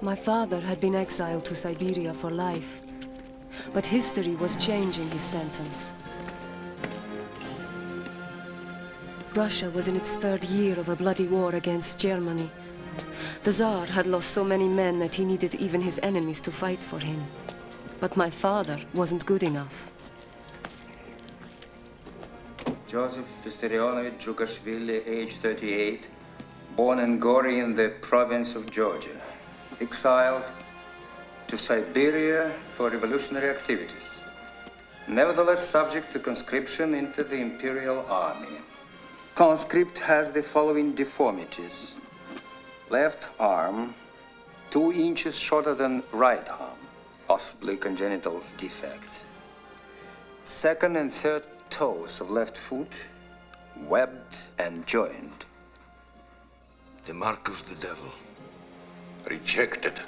My father had been exiled to Siberia for life, but history was changing his sentence. Russia was in its third year of a bloody war against Germany. The Tsar had lost so many men that he needed even his enemies to fight for him. But my father wasn't good enough. Joseph-Jugashvili, age 38, born in Gori in the province of Georgia, exiled to Siberia for revolutionary activities, nevertheless subject to conscription into the imperial army. Conscript has the following deformities. Left arm, 2 inches shorter than right arm, possibly congenital defect. Second and third toes of left foot, webbed and joined. The mark of the devil. Rejected.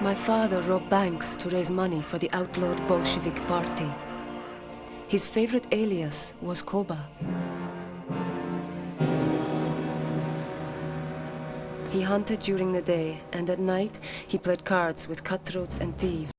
My father robbed banks to raise money for the outlawed Bolshevik party. His favorite alias was Koba. He hunted during the day, and at night he played cards with cutthroats and thieves.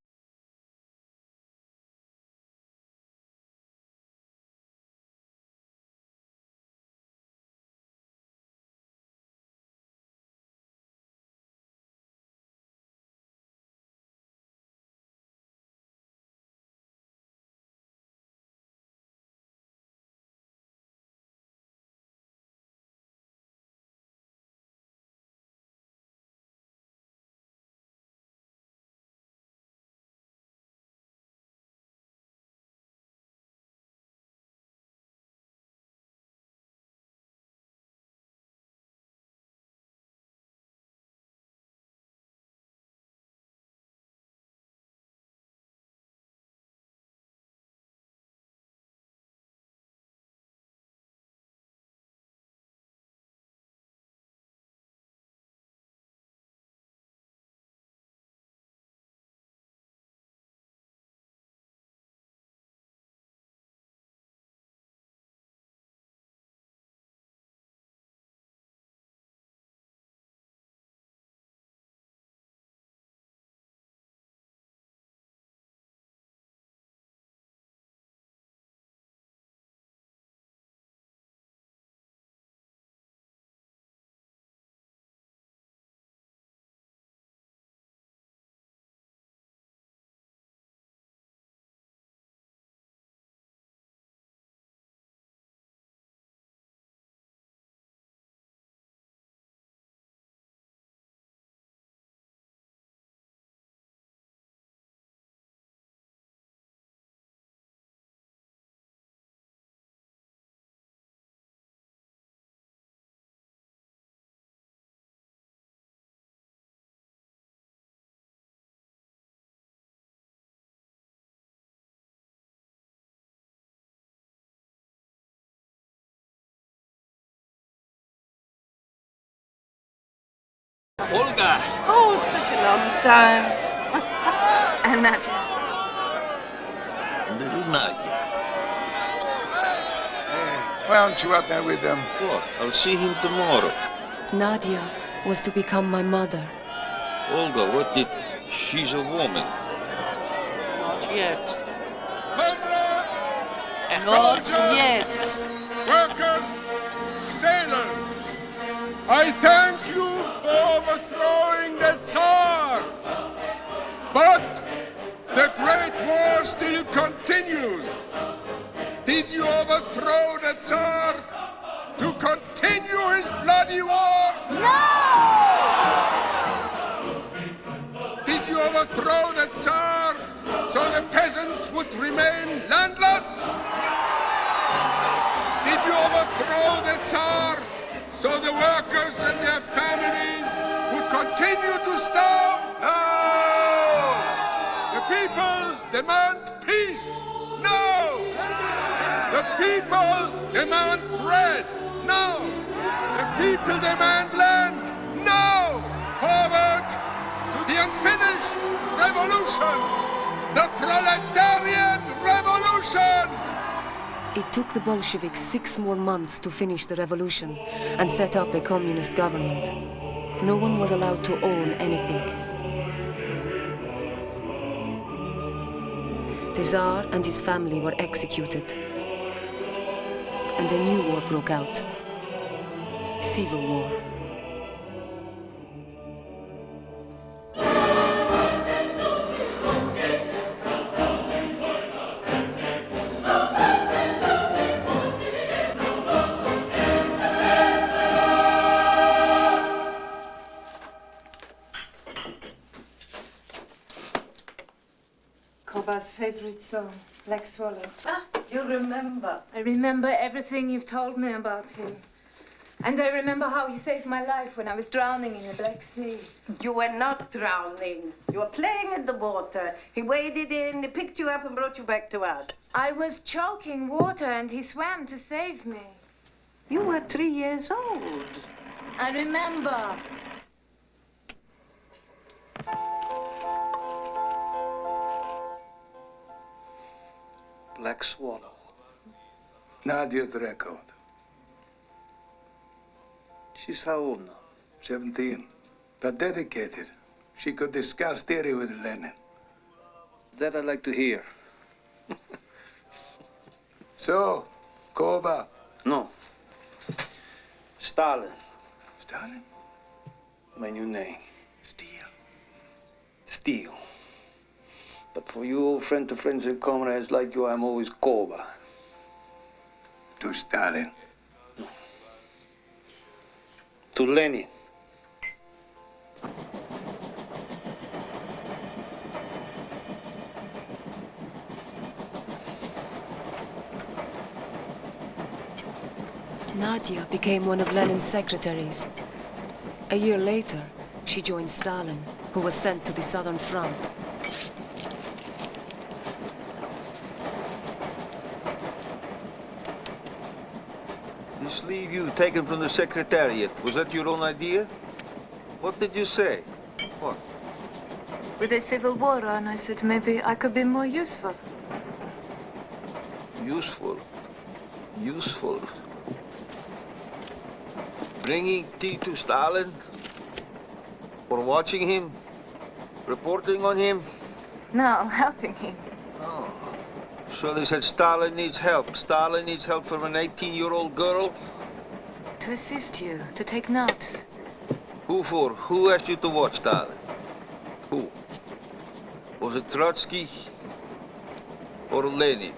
Olga! Oh, such a long time. And Nadia. Little Nadia. Hey, why aren't you out there with them? What? I'll see him tomorrow. Nadia was to become my mother. Olga, what did... She's a woman. Not yet. Comrades! Not Soldiers! yet. Workers! Sailors! I thank you for overthrowing the Tsar! But the Great War still continues! Did you overthrow the Tsar to continue his bloody war? No! Did you overthrow the Tsar so the peasants would remain landless? Did you overthrow the Tsar so the workers and their families would continue to starve? No! The people demand peace. No! The people demand bread. No! The people demand land. No! Forward to revolution! The proletarian revolution! It took the Bolsheviks 6 more months to finish the revolution and set up a communist government. No one was allowed to own anything. The Tsar and his family were executed. And a new war broke out. Civil War. Koba's favorite song, Black Swallow. Ah, you remember. I remember everything you've told me about him. And I remember how he saved my life when I was drowning in the Black Sea. You were not drowning. You were playing in the water. He waded in, he picked you up and brought you back to us. I was choking water and he swam to save me. You were 3 years old. I remember. Black Swallow. Nadia's the record. She's how old now? 17. But dedicated. She could discuss theory with Lenin. That I'd like to hear. So, Koba. No. Stalin. Stalin? My new name. Steel. Steel. But for you, old friend to friends and comrades like you, I'm always Koba. To Stalin. To Lenin. Nadia became one of Lenin's secretaries. A year later, she joined Stalin, who was sent to the Southern Front. This leave you taken from the Secretariat, was that your own idea? What did you say? What? With a civil war on, I said maybe I could be more useful. Useful. Useful. Bringing tea to Stalin? Or watching him? Reporting on him? No, helping him. Oh. So they said Stalin needs help. Stalin needs help from an 18-year-old girl? To assist you, to take notes. Who for? Who asked you to watch Stalin? Who? Was it Trotsky? Or Lenin?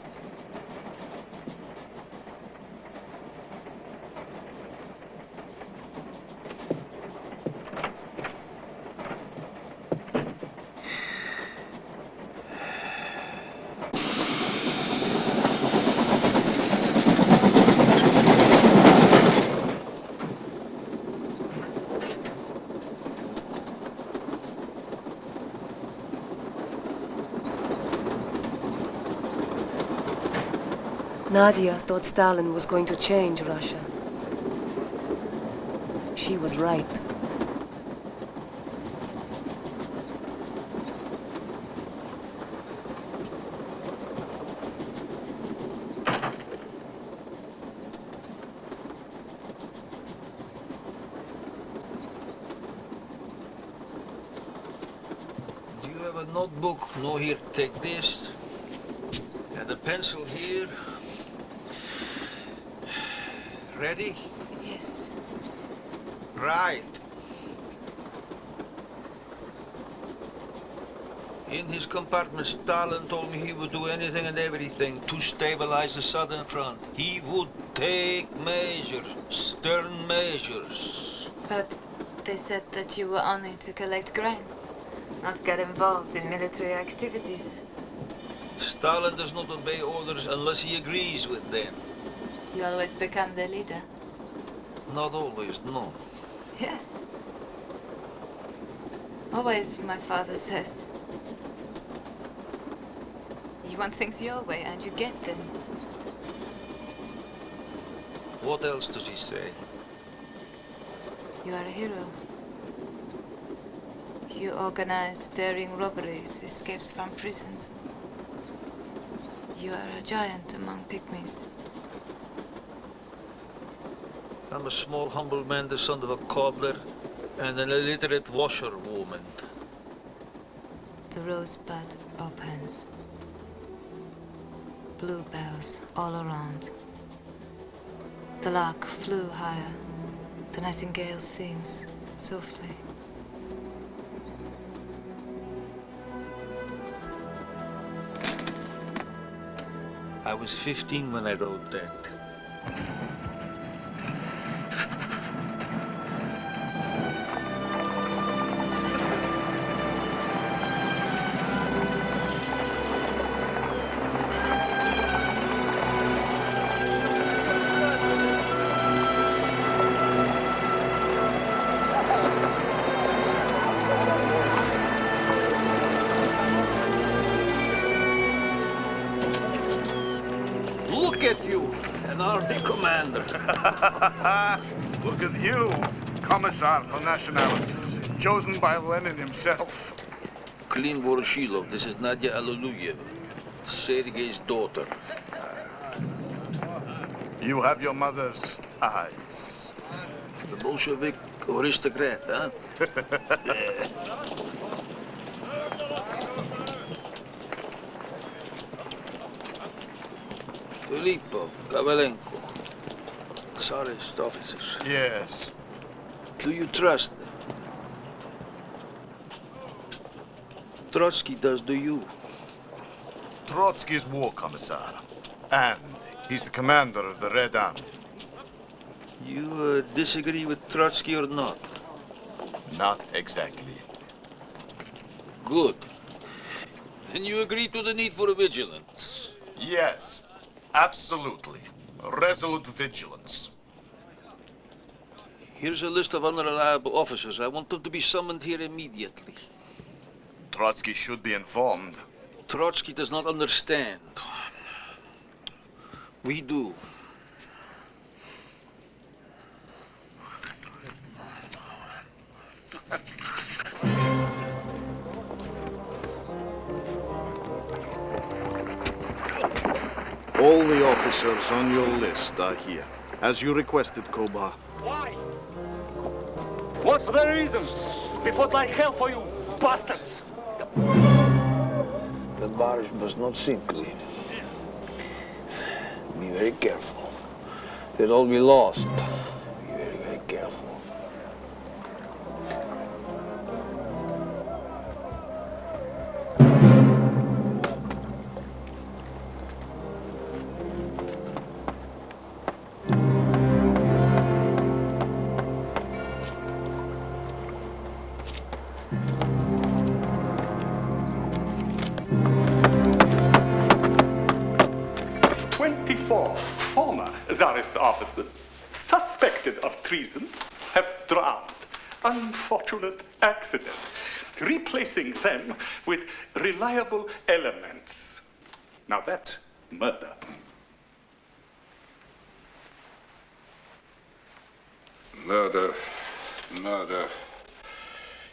Nadia thought Stalin was going to change Russia. She was right. Do you have a notebook? No, here, take this. And a pencil here. Ready? Yes. Right. In his compartment, Stalin told me he would do anything and everything to stabilize the Southern Front. He would take measures, stern measures. But they said that you were only to collect grain, not get involved in military activities. Stalin does not obey orders unless he agrees with them. You always become the leader. Not always, no. Yes. Always, my father says. You want things your way and you get them. What else does he say? You are a hero. You organize daring robberies, escapes from prisons. You are a giant among pygmies. I'm a small, humble man, the son of a cobbler, and an illiterate washerwoman. The rosebud opens. Bluebells all around. The lark flew higher. The nightingale sings softly. I was 15 when I wrote that. Look at you, an army commander. Look at you, Commissar for Nationalities, chosen by Lenin himself. Klin Voroshilov, this is Nadia Aluluyeva, Sergei's daughter. You have your mother's eyes. The Bolshevik aristocrat, huh? Filipov, Kovalenko, Tsarist officers. Yes. Do you trust them? Trotsky does, do you? Trotsky's war commissar, and he's the commander of the Red Army. You disagree with Trotsky or not? Not exactly. Good. Then you agree to the need for vigilance? Yes, absolutely. Resolute vigilance. Here's a list of unreliable officers. I want them to be summoned here immediately. Trotsky should be informed. Trotsky does not understand. We do. All the officers on your list are here, as you requested, Koba. Why? What's the reason? We fought like hell for you, bastards! The barrage must not sink, Clean. Be very careful. They'll all be lost. Be very, very careful. Former Tsarist officers suspected of treason have drowned. Unfortunate accident. Replacing them with reliable elements. Now that's murder. Murder. Murder.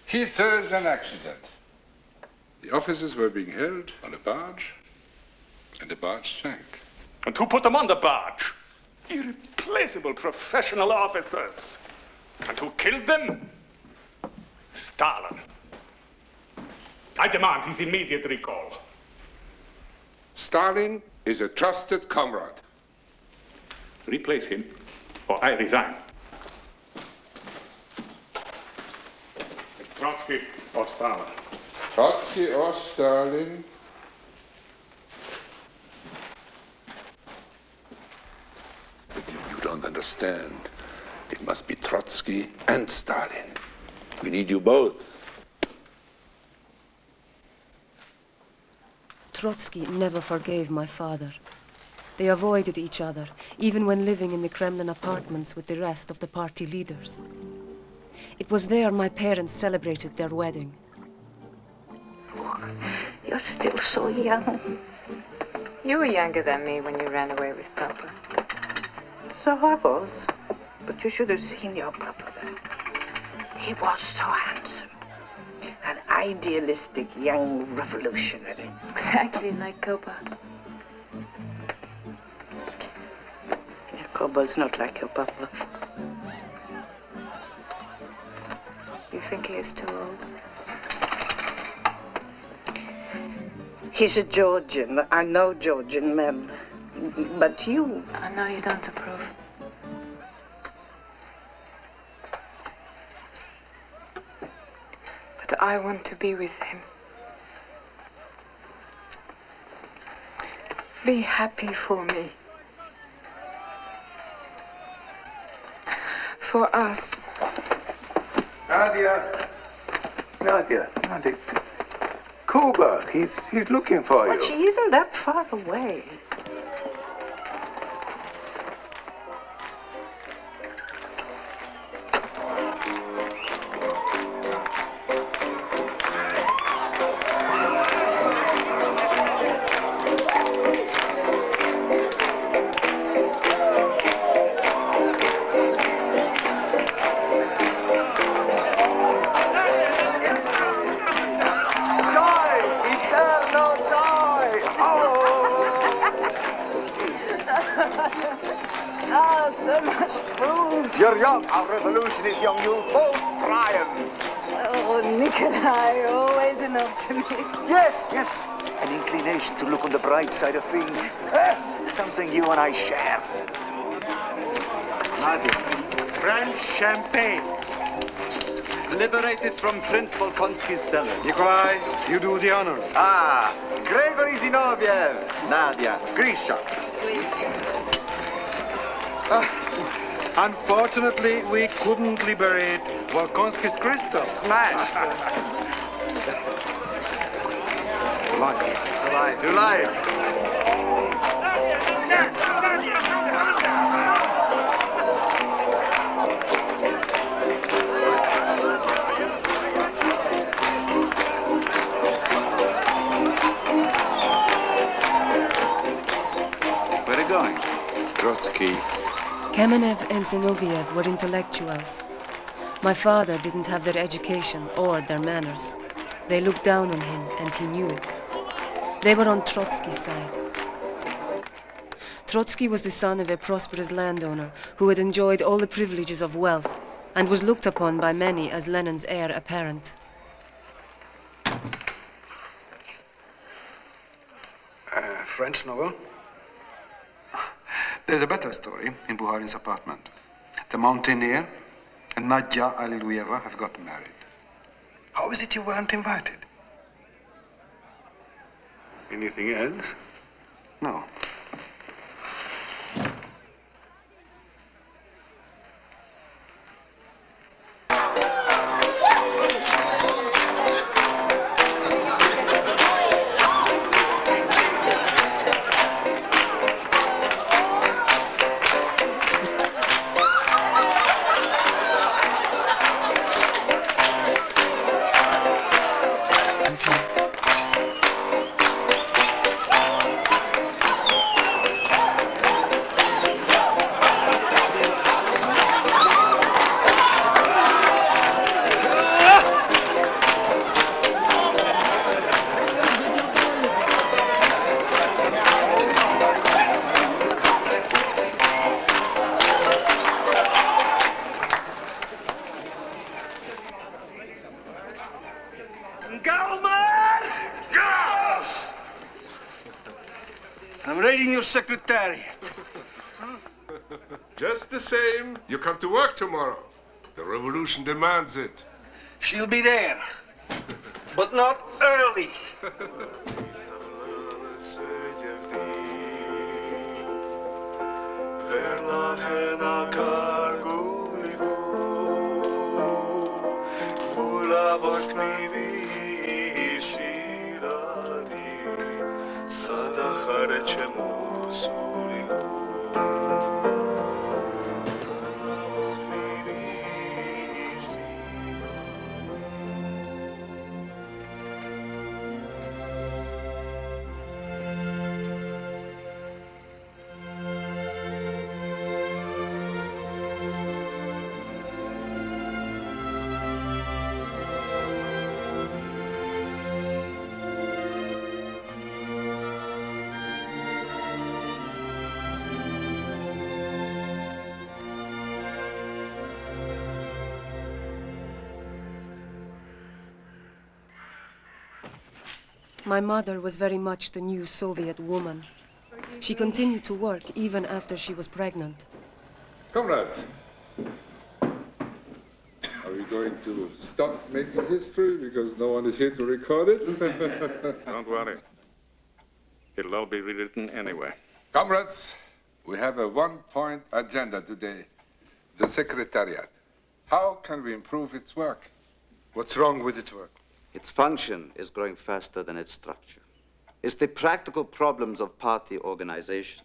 He says an accident. The officers were being held on a barge, and the barge sank. And who put them on the barge? Irreplaceable professional officers. And who killed them? Stalin. I demand his immediate recall. Stalin is a trusted comrade. Replace him, or I resign. It's Trotsky or Stalin. Trotsky or Stalin? You don't understand. It must be Trotsky and Stalin. We need you both. Trotsky never forgave my father. They avoided each other, even when living in the Kremlin apartments with the rest of the party leaders. It was there my parents celebrated their wedding. Look, you're still so young. You were younger than me when you ran away with Papa. So I was. But you should have seen your Papa then. He was so handsome. An idealistic young revolutionary. Exactly like Koba. Yeah, Kobo's not like your papa. You think he is too old? He's a Georgian. I know Georgian men. But you... I know you don't approve. But I want to be with him. Be happy for me. For us. Nadia. Koba, he's looking for you. But she isn't that far away. Oh, so much food. You're young, our revolution is young, you'll both triumph. Oh, Nikolai, always an optimist. Yes, an inclination to look on the bright side of things. Something you and I share. Nadia, French champagne. Liberated from Prince Volkonsky's cellar. Nikolai, you do the honor. Gregory Zinoviev. Nadia, Grisha. Unfortunately, we couldn't liberate Volkonsky's crystal. Smashed. To life. Where are you going? Trotsky. Kamenev and Zinoviev were intellectuals. My father didn't have their education or their manners. They looked down on him, and he knew it. They were on Trotsky's side. Trotsky was the son of a prosperous landowner who had enjoyed all the privileges of wealth and was looked upon by many as Lenin's heir apparent. French novel? There's a better story in Bukharin's apartment. The mountaineer and Nadia Alliluyeva have got married. How is it you weren't invited? Anything else? No. I'm reading your secretariat. Just the same, you come to work tomorrow. The revolution demands it. She'll be there, but not early. My mother was very much the new Soviet woman. She continued to work even after she was pregnant. Comrades, are we going to stop making history because no one is here to record it? Don't worry. It'll all be rewritten anyway. Comrades, we have a one-point agenda today. The Secretariat. How can we improve its work? What's wrong with its work? Its function is growing faster than its structure. It's the practical problems of party organization.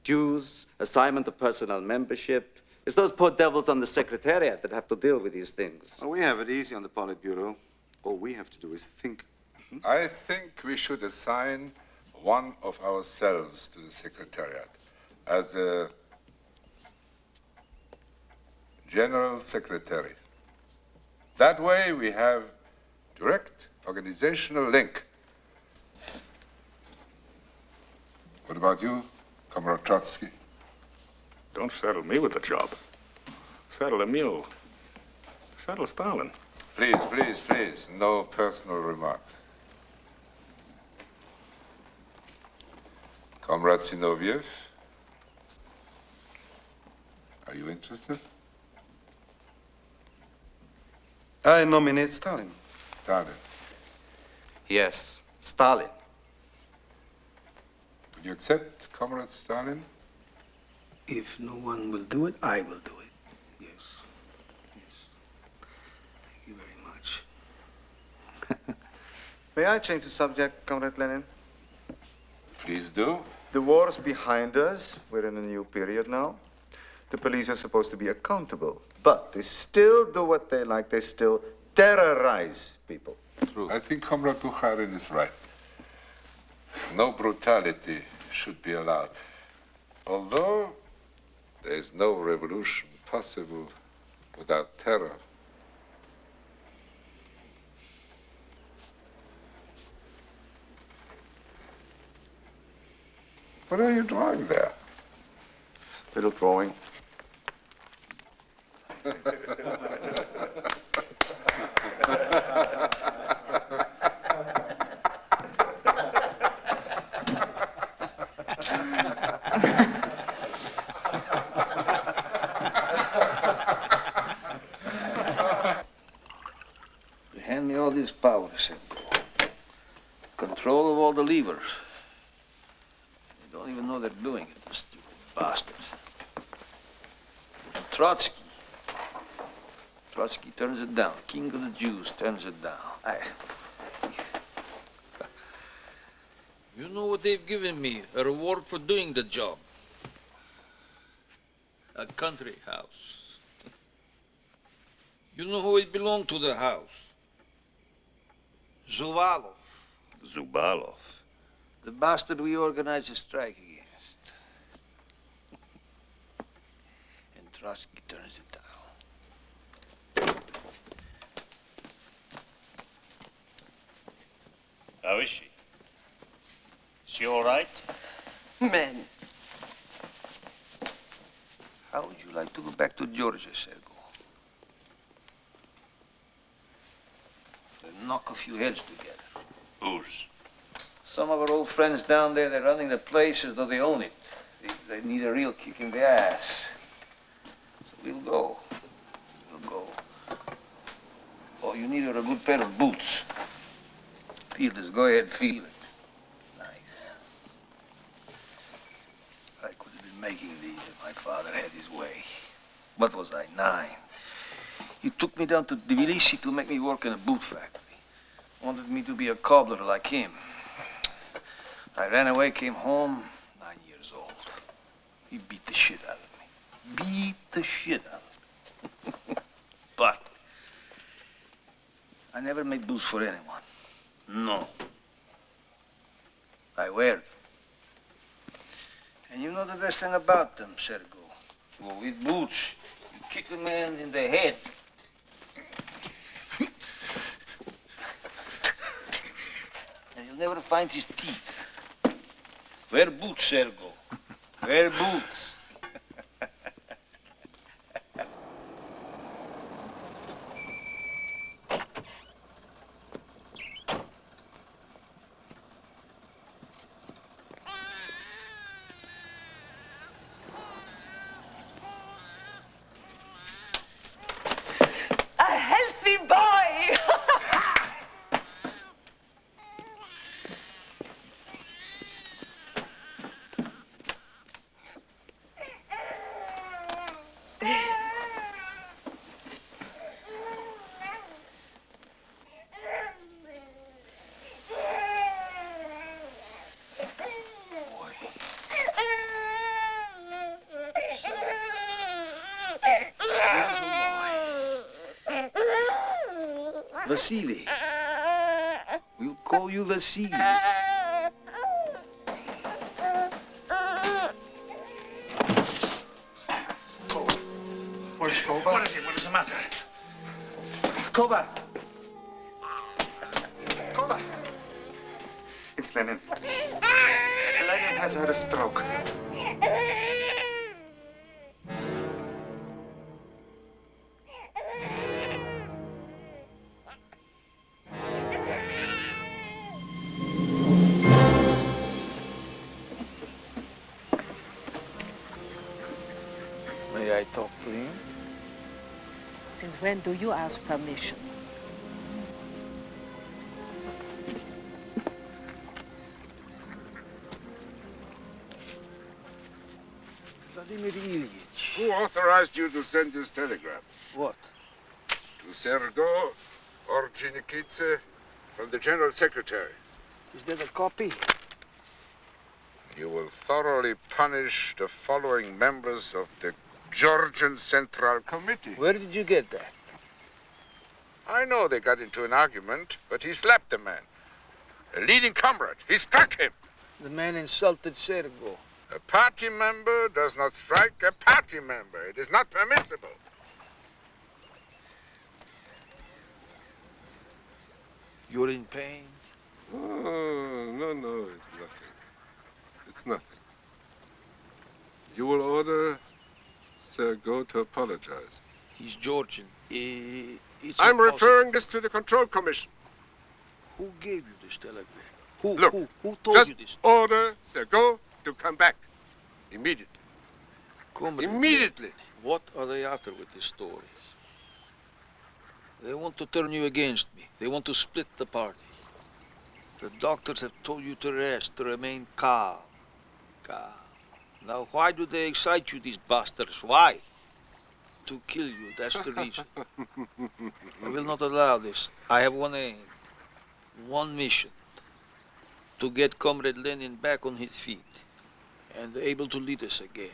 Dues, assignment of personnel membership. It's those poor devils on the Secretariat that have to deal with these things. Well, we have it easy on the Politburo. All we have to do is think. I think we should assign one of ourselves to the Secretariat as a General Secretary. That way we have direct organizational link. What about you, Comrade Trotsky? Don't saddle me with the job. Saddle the mule. Saddle Stalin. Please, please, please, no personal remarks. Comrade Zinoviev, are you interested? I nominate Stalin. Stalin. Yes, Stalin. Will you accept Comrade Stalin? If no one will do it, I will do it. Yes. Yes. Thank you very much. May I change the subject, Comrade Lenin? Please do. The war's behind us. We're in a new period now. The police are supposed to be accountable, but they still do what they like. They still terrorize people. True. I think Comrade Bukharin is right. No brutality should be allowed. Although there is no revolution possible without terror. What are you drawing there? Little drawing. Hand me all this power, Senko. Control of all the levers. They don't even know they're doing it, the stupid bastards. And Trotsky turns it down. King of the Jews turns it down. You know what they've given me? A reward for doing the job. A country house. You know who it belonged to, the house? Zuvalov. Zubalov. The bastard we organized a strike against. And Trotsky turns it down. How is she? Is she all right? Men. How would you like to go back to Georgia, Sergo? To knock a few heads together. Whose? Some of our old friends down there, they're running the place as though they own it. They need a real kick in the ass. So we'll go. We'll go. All you need are a good pair of boots. Fielders, go ahead, feel it. Nice. I could have been making these if my father had his way. What was I, 9? He took me down to Tbilisi to make me work in a boot factory. Wanted me to be a cobbler like him. I ran away, came home, 9 years old. He beat the shit out of me. Beat the shit out of me. But I never made boots for anyone. No. I wear them. And you know the best thing about them, Sergo. Well, with boots, you kick a man in the head. And you'll never find his teeth. Wear boots, Sergo. Wear boots. Vasily. We'll call you Vasily. Where's Koba? What is it? What is the matter? Koba! Koba! It's Lenin. Lenin has had a stroke. May I talk to him? Since when do you ask permission? Vladimir Ilyich. Who authorized you to send this telegram? What? To Sergo Ordzhonikidze from the General Secretary. Is that a copy? You will thoroughly punish the following members of the Georgian Central Committee. Where did you get that? I know they got into an argument, but he slapped the man. A leading comrade. He struck him. The man insulted Sergo. A party member does not strike a party member. It is not permissible. You're in pain? Oh, no, it's nothing. It's nothing. You will order Sergo to apologize. He's Georgian. I'm referring this to the Control Commission. Who gave you this telegram? Look, Who told just you this? order Sergo to come back. Immediately. Comrade, Immediately. What are they after with these stories? They want to turn you against me. They want to split the party. The doctors have told you to rest, to remain calm. Calm. Now, why do they excite you, these bastards? Why? To kill you, that's the reason. I will not allow this. I have one aim, one mission. To get Comrade Lenin back on his feet and able to lead us again.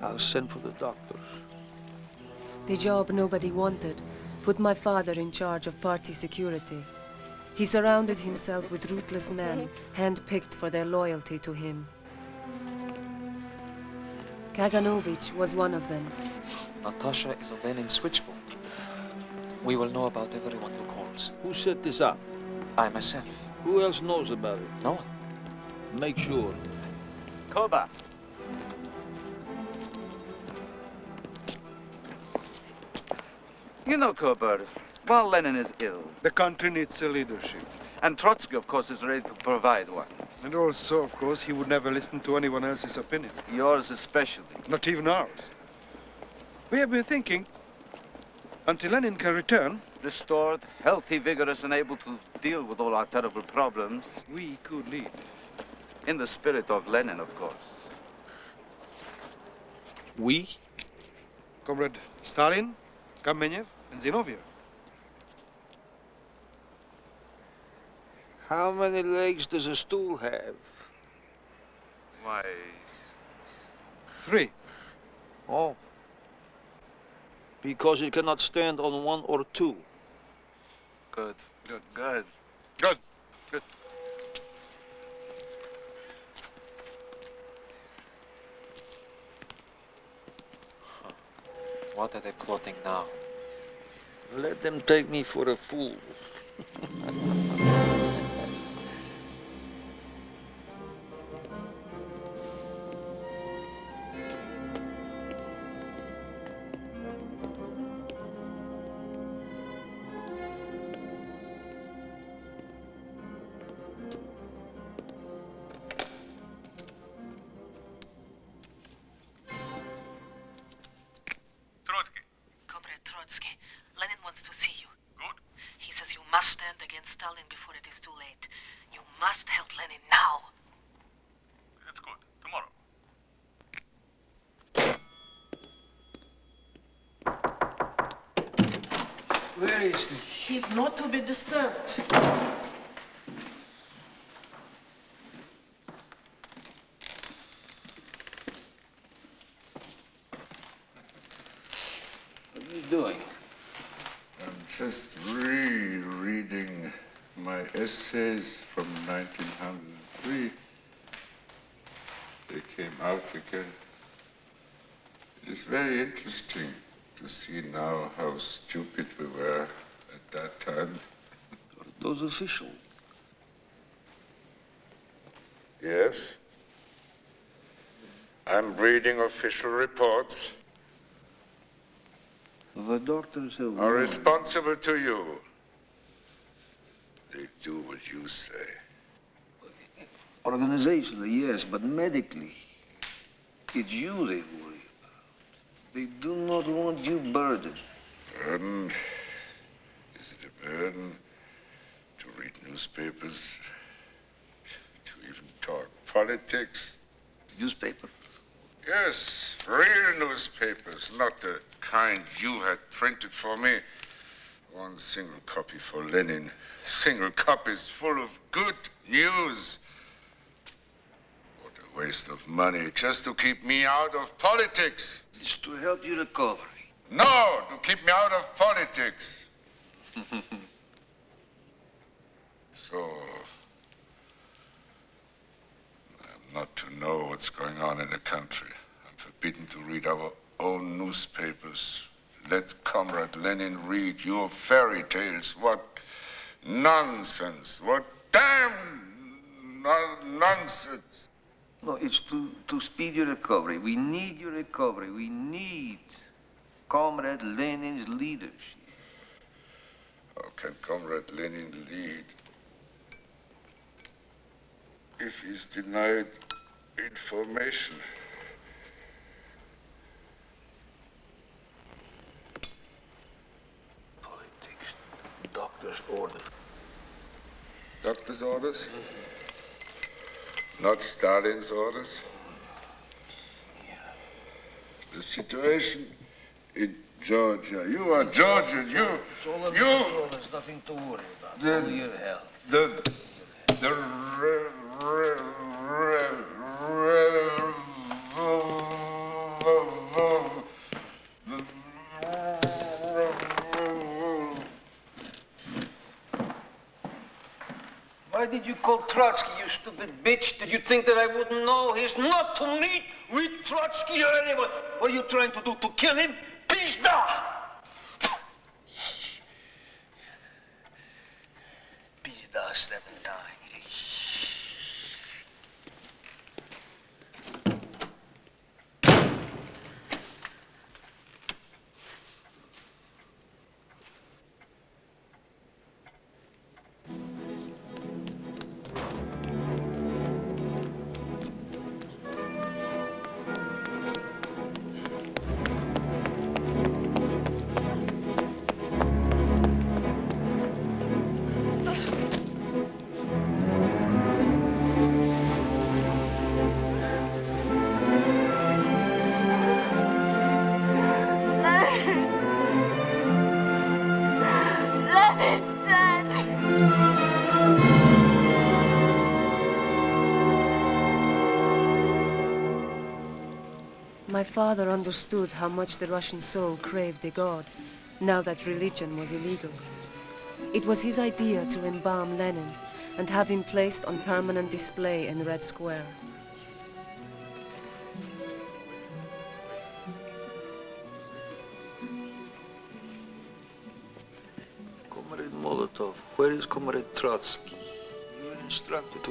I'll send for the doctors. The job nobody wanted put my father in charge of party security. He surrounded himself with ruthless men, hand-picked for their loyalty to him. Kaganovich was one of them. Natasha is on Lenin's switchboard. We will know about everyone who calls. Who set this up? I myself. Who else knows about it? No one. Make sure. Koba. You know, Koba, while Lenin is ill... The country needs a leadership. And Trotsky, of course, is ready to provide one. And also, of course, he would never listen to anyone else's opinion. Yours especially. Not even ours. We have been thinking, until Lenin can return... Restored, healthy, vigorous, and able to deal with all our terrible problems. We could lead. In the spirit of Lenin, of course. We? Comrade Stalin, Kamenev, and Zinoviev. How many legs does a stool have? Why... 3. Oh. Because it cannot stand on 1 or 2. Good. Good. What are they plotting now? Let them take me for a fool. Lenin wants to see you. Good. He says you must stand against Stalin before it is too late. You must help Lenin now. It's good. Tomorrow. Where is he? He's not to be disturbed. are you doing? I'm just rereading my essays from 1903. They came out again. It is very interesting to see now how stupid we were at that time. Are those official? Yes. I'm reading official reports. The doctors have Are responsible to you. They do what you say. Organizationally, yes, but medically, it's you they worry about. They do not want you burdened. Burden? Is it a burden to read newspapers? To even talk politics? Newspaper? Yes, real newspapers, not the kind you had printed for me. One single copy for Lenin. Single copies full of good news. What a waste of money just to keep me out of politics. It's to help you recover. No, to keep me out of politics. So, I'm not to know what's going on in the country. I'm forbidden to read our own newspapers. Let Comrade Lenin read your fairy tales. What nonsense. What damn nonsense. No, it's to speed your recovery. We need your recovery. We need Comrade Lenin's leadership. How can Comrade Lenin lead if he's denied information? Politics. Doctor's orders. Doctor's orders? Not Stalin's orders? Yeah. The situation in Georgia. You are Georgian. It's all under control. There's nothing to worry about. Only your health. Why did you call Trotsky, you stupid bitch? Did you think that I wouldn't know? He's not to meet with Trotsky or anyone. What are you trying to do? To kill him? Pizda! Pizda, stepping down. My father understood how much the Russian soul craved a god, now that religion was illegal. It was his idea to embalm Lenin and have him placed on permanent display in Red Square. Comrade Molotov, where is Comrade Trotsky? You were instructed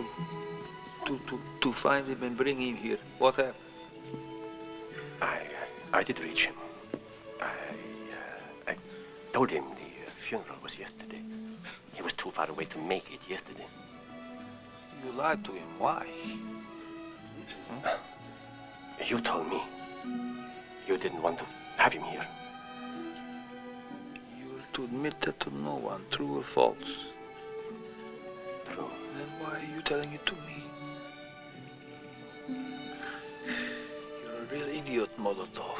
to find him and bring him here. What happened? I did reach him. I told him the funeral was yesterday. He was too far away to make it yesterday. You lied to him. Why? You told me you didn't want to have him here. You were to admit that to no one, true or false. True. Then why are you telling it to me? You're a real idiot, Molotov.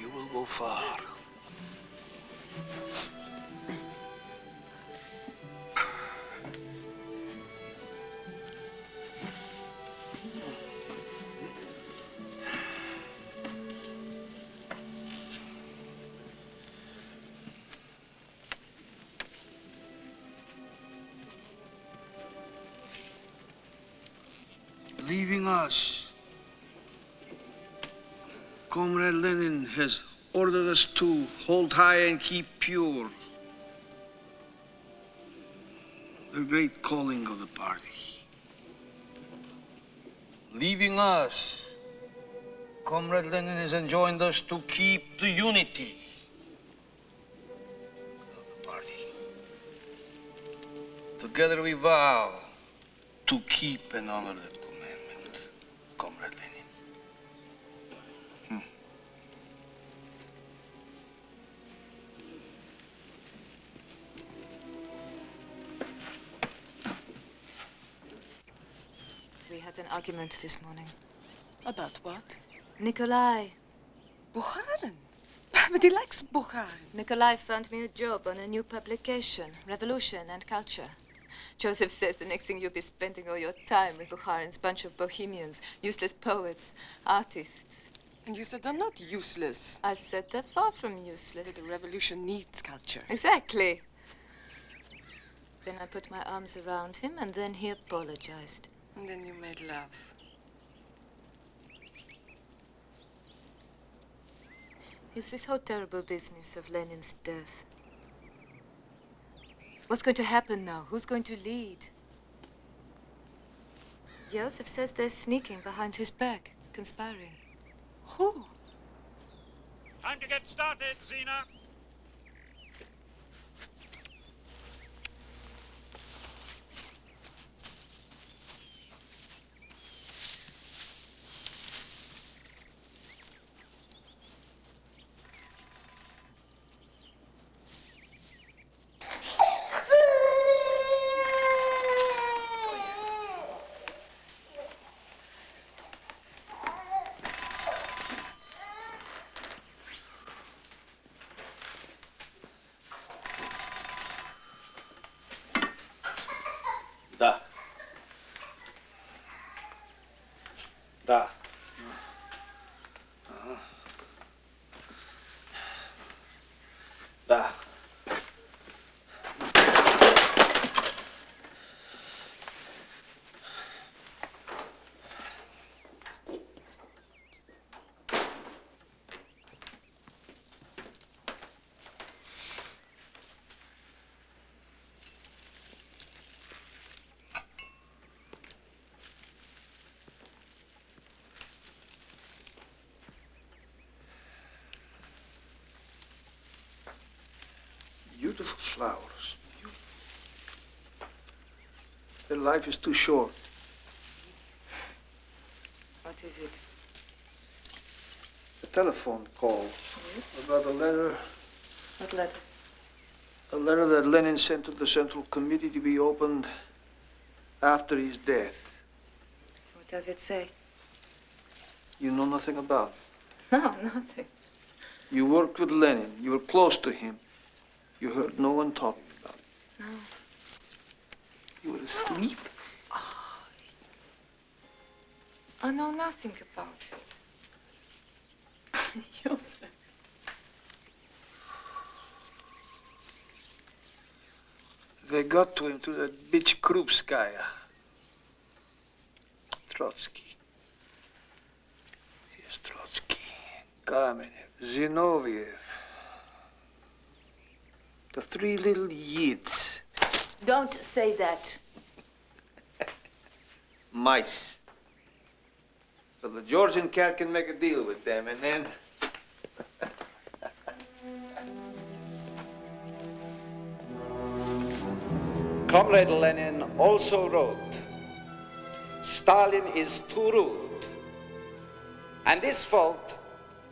You will go far. leaving us. Comrade Lenin has ordered us to hold high and keep pure. The great calling of the party. Leaving us, Comrade Lenin has enjoined us to keep the unity of the party. Together we vow to keep and honor that commandment, Comrade Lenin. We had an argument this morning. About what? Nikolai. Bukharin? But he likes Bukharin. Nikolai found me a job on a new publication, Revolution and Culture. Joseph says the next thing you'll be spending all your time with Bukharin's bunch of bohemians, useless poets, artists. And you said they're not useless. I said they're far from useless. But the revolution needs culture. Exactly. Then I put my arms around him, and then he apologized. And then you made love. Is this whole terrible business of Lenin's death? What's going to happen now? Who's going to lead? Joseph says they're sneaking behind his back, conspiring. Who? Time to get started, Zena. Da. Da. Da. Beautiful flowers. Their life is too short. What is it? A telephone call about a letter. What letter? A letter that Lenin sent to the Central Committee to be opened after his death. What does it say? You know nothing about it. No, nothing. You worked with Lenin. You were close to him. You heard no one talking about it. No. You were asleep? I know nothing about it. Joseph. They got to him through that bitch Krupskaya. Trotsky. Here's Trotsky. Kamenev. Zinoviev. The three little yids. Don't say that. Mice. So the Georgian cat can make a deal with them, and then... Comrade Lenin also wrote, Stalin is too rude, and this fault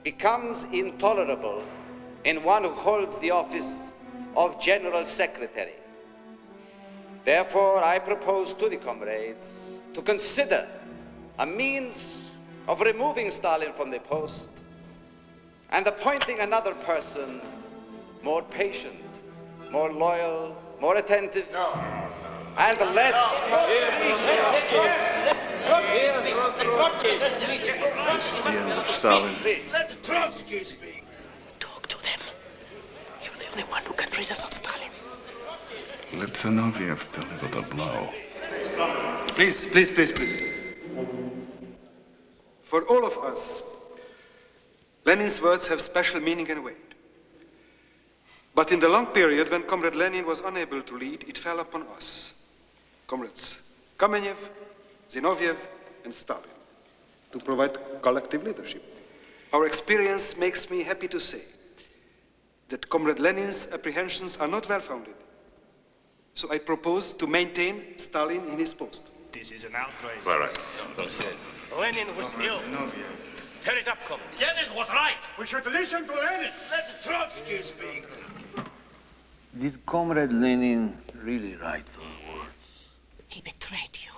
becomes intolerable in one who holds the office of General Secretary. Therefore, I propose to the comrades to consider a means of removing Stalin from the post and appointing another person more patient, more loyal, more attentive, and less This is the end of Stalin. Let Trotsky speak. Talk to them. You're the only one who can rid us of Stalin. Let Zinoviev deliver the blow. Please. For all of us, Lenin's words have special meaning and weight. But in the long period when Comrade Lenin was unable to lead, it fell upon us, Comrades Kamenev, Zinoviev, and Stalin, to provide collective leadership. Our experience makes me happy to say that Comrade Lenin's apprehensions are not well-founded. So I propose to maintain Stalin in his post. This is an outrage. All right. Lenin was ill. Tear it up, comrades. Lenin was right. We should listen to Lenin. Let Trotsky speak. Did Comrade Lenin really write those words? He betrayed you.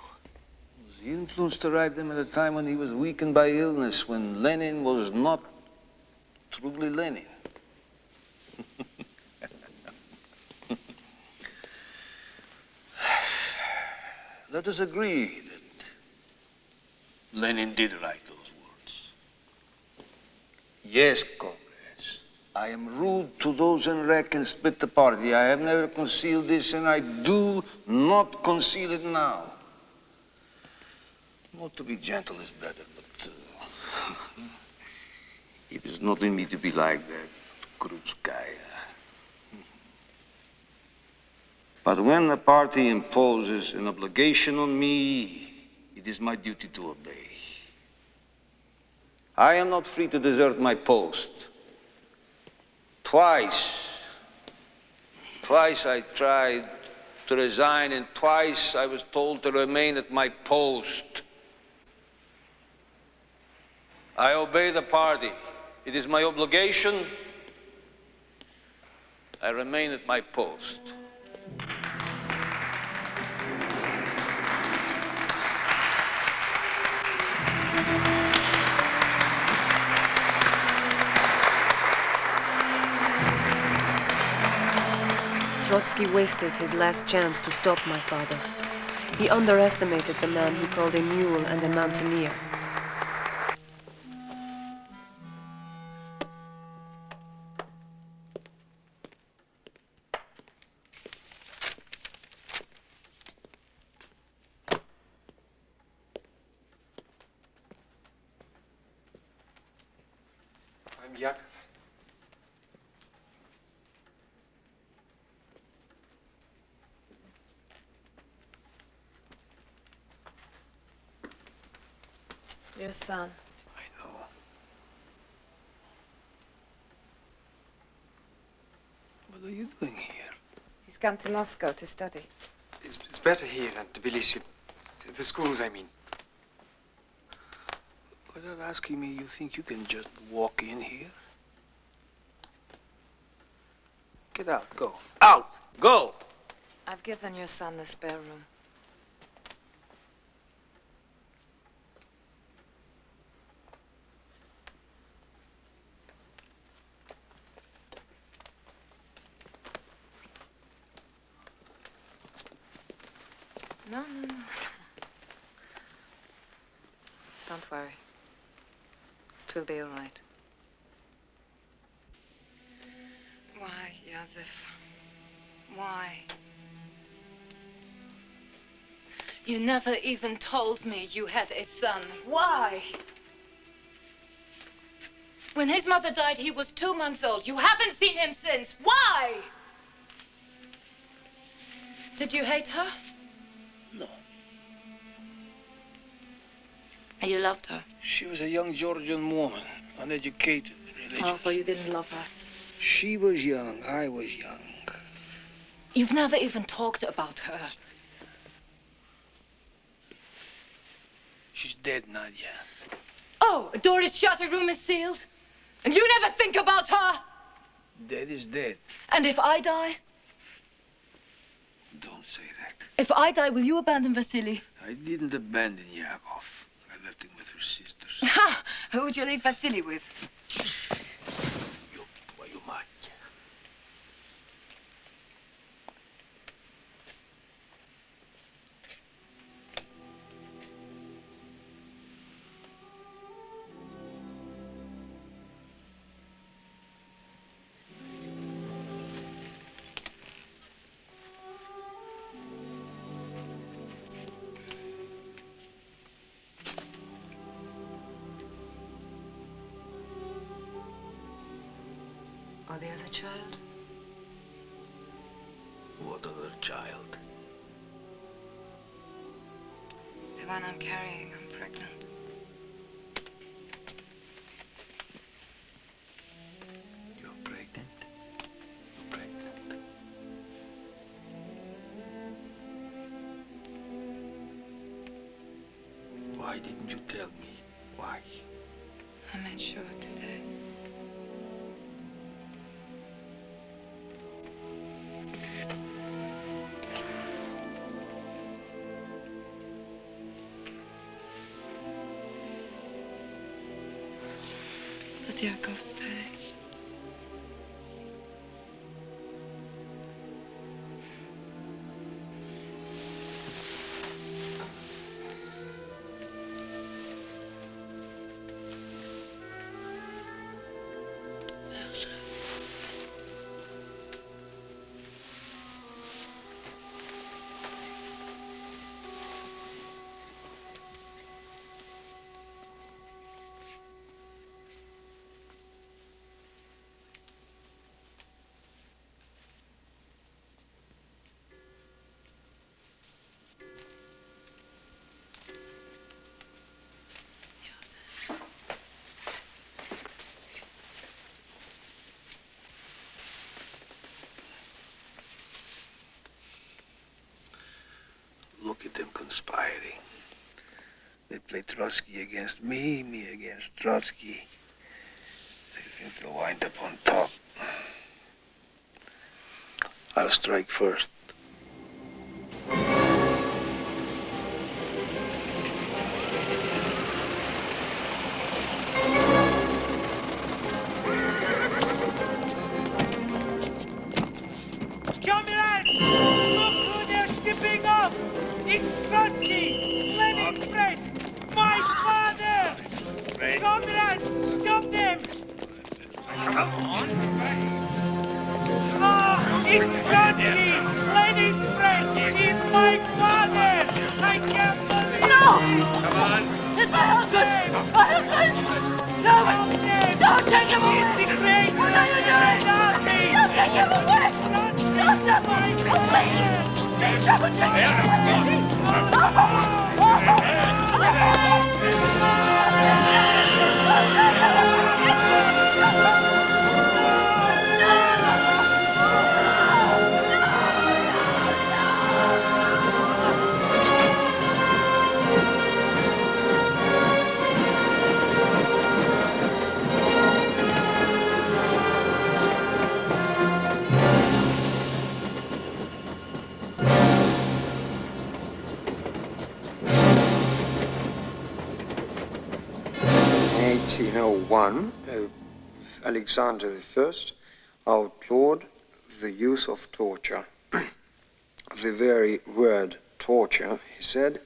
Was he influenced to write them at a time when he was weakened by illness, when Lenin was not truly Lenin? Let us agree that Lenin did write those words. Yes, comrades, I am rude to those in wreck and split the party. I have never concealed this, and I do not conceal it now. Not to be gentle is better, but it is not in me to be like that, Krupskaya. But when the party imposes an obligation on me, it is my duty to obey. I am not free to desert my post. Twice I tried to resign, and twice I was told to remain at my post. I obey the party. It is my obligation. I remain at my post. Trotsky wasted his last chance to stop my father. He underestimated the man he called a mule and a mountaineer. I'm Yakov. Your son. I know. What are you doing here? He's come to Moscow to study. It's better here than Tbilisi. The schools, I mean. Without asking me, you think you can just walk in here? Get out, go. Out! Go! I've given your son the spare room. No. Don't worry. It will be all right. Why, Joseph? Why? You never even told me you had a son. Why? When his mother died, he was 2 months old. You haven't seen him since. Why? Did you hate her? No. You loved her? She was a young Georgian woman, uneducated, religious. Oh, so you didn't love her? She was young, I was young. You've never even talked about her. She's dead, Nadia. Oh, a door is shut, a room is sealed, and you never think about her? Dead is dead. And if I die? Don't say that. If I die, will you abandon Vasily? I didn't abandon Yakov. I left him with her sisters. Ha! Who would you leave Vasily with? Твою мать. Or the other child? What other child? The one I'm carrying. I'm pregnant. You're pregnant? You're pregnant. Why didn't you tell me? Why? I made sure today. Let Yakov stay. Look at them conspiring. They play Trotsky against me, me against Trotsky. They think they'll wind up on top. I'll strike first. Comrades! Look who they're shipping off! It's Trotsky! Lenin's friend! My father! Comrades, stop them! Come on! Ah, it's Trotsky! Lenin's friend! He's my father! I can't believe this! Come on! It's my husband! My husband! No! Don't take him away! He's the great! What are you doing? Don't take him away! Stop them! Please! Please don't take him In 1801, Alexander I outlawed the use of torture. The very word torture, he said,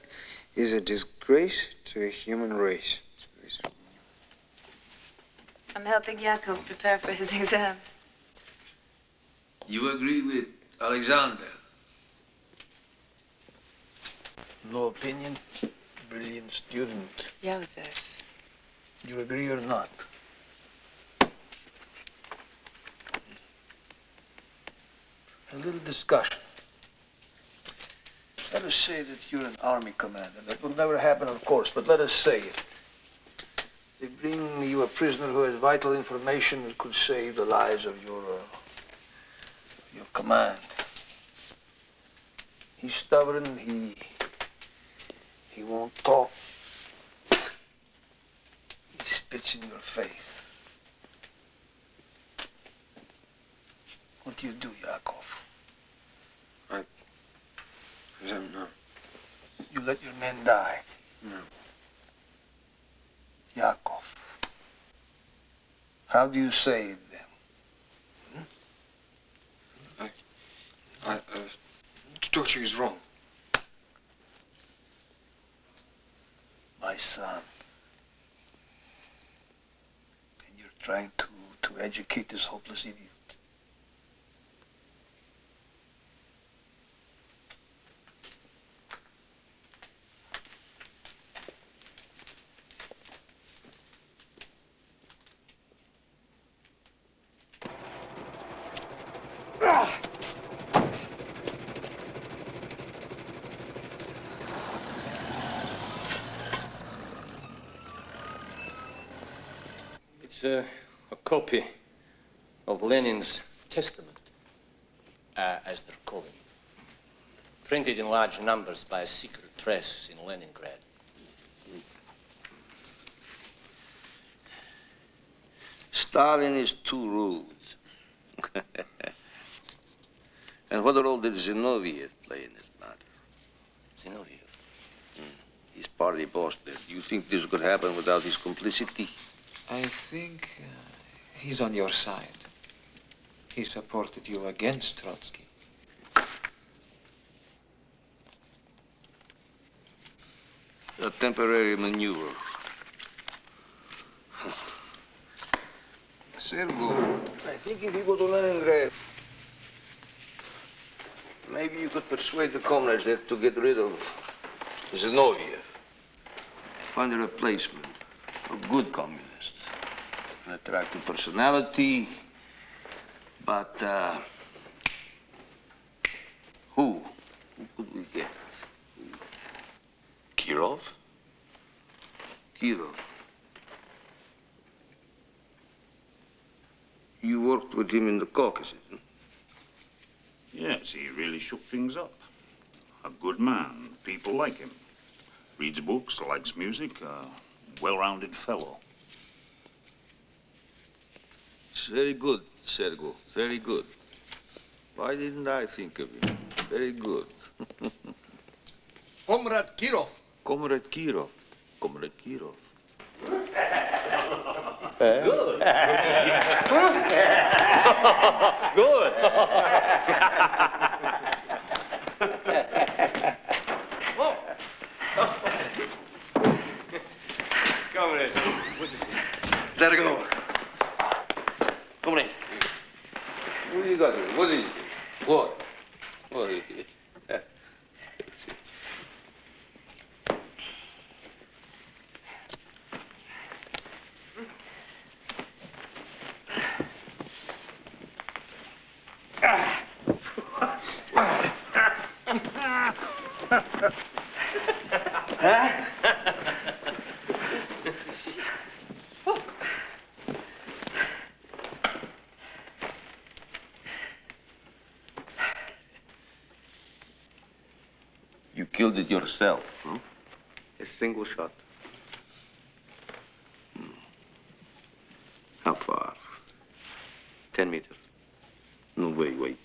is a disgrace to a human race. I'm helping Yakov prepare for his exams. You agree with Alexander? No opinion? Brilliant student. Joseph. You agree or not? A little discussion. Let us say that you're an army commander. That will never happen, of course, but let us say it. They bring you a prisoner who has vital information that could save the lives of your command. He's stubborn, he won't talk. He spits in your face. What do you do, Yakov? I don't know. You let your men die? No. Yakov. How do you save them? Torture is wrong. My son. And you're trying to educate this hopeless idiot. a copy of Lenin's testament, as they're calling it, printed in large numbers by a secret press in Leningrad. Stalin is too rude. And what role did Zinoviev play in this matter? Zinoviev? He's party boss there. Do you think this could happen without his complicity? I think he's on your side. He supported you against Trotsky. A temporary maneuver. Sergo, I think if you go to Leningrad, maybe you could persuade the comrades there to get rid of Zinoviev. Find a replacement, a good communist, an attractive personality, but who? Who could we get? Kirov? Kirov. You worked with him in the Caucasus, huh? Yes, he really shook things up. A good man. People like him. Reads books, likes music, a well-rounded fellow. It's very good, Sergo. Very good. Why didn't I think of him? Very good. Comrade Kirov. Comrade Kirov. Comrade Kirov. Good. Good. Comrade. Sergo. Comrade. What do you got here? What is it? What? What is it? You killed it yourself, huh? A single shot. How far? 10 meters. No, wait.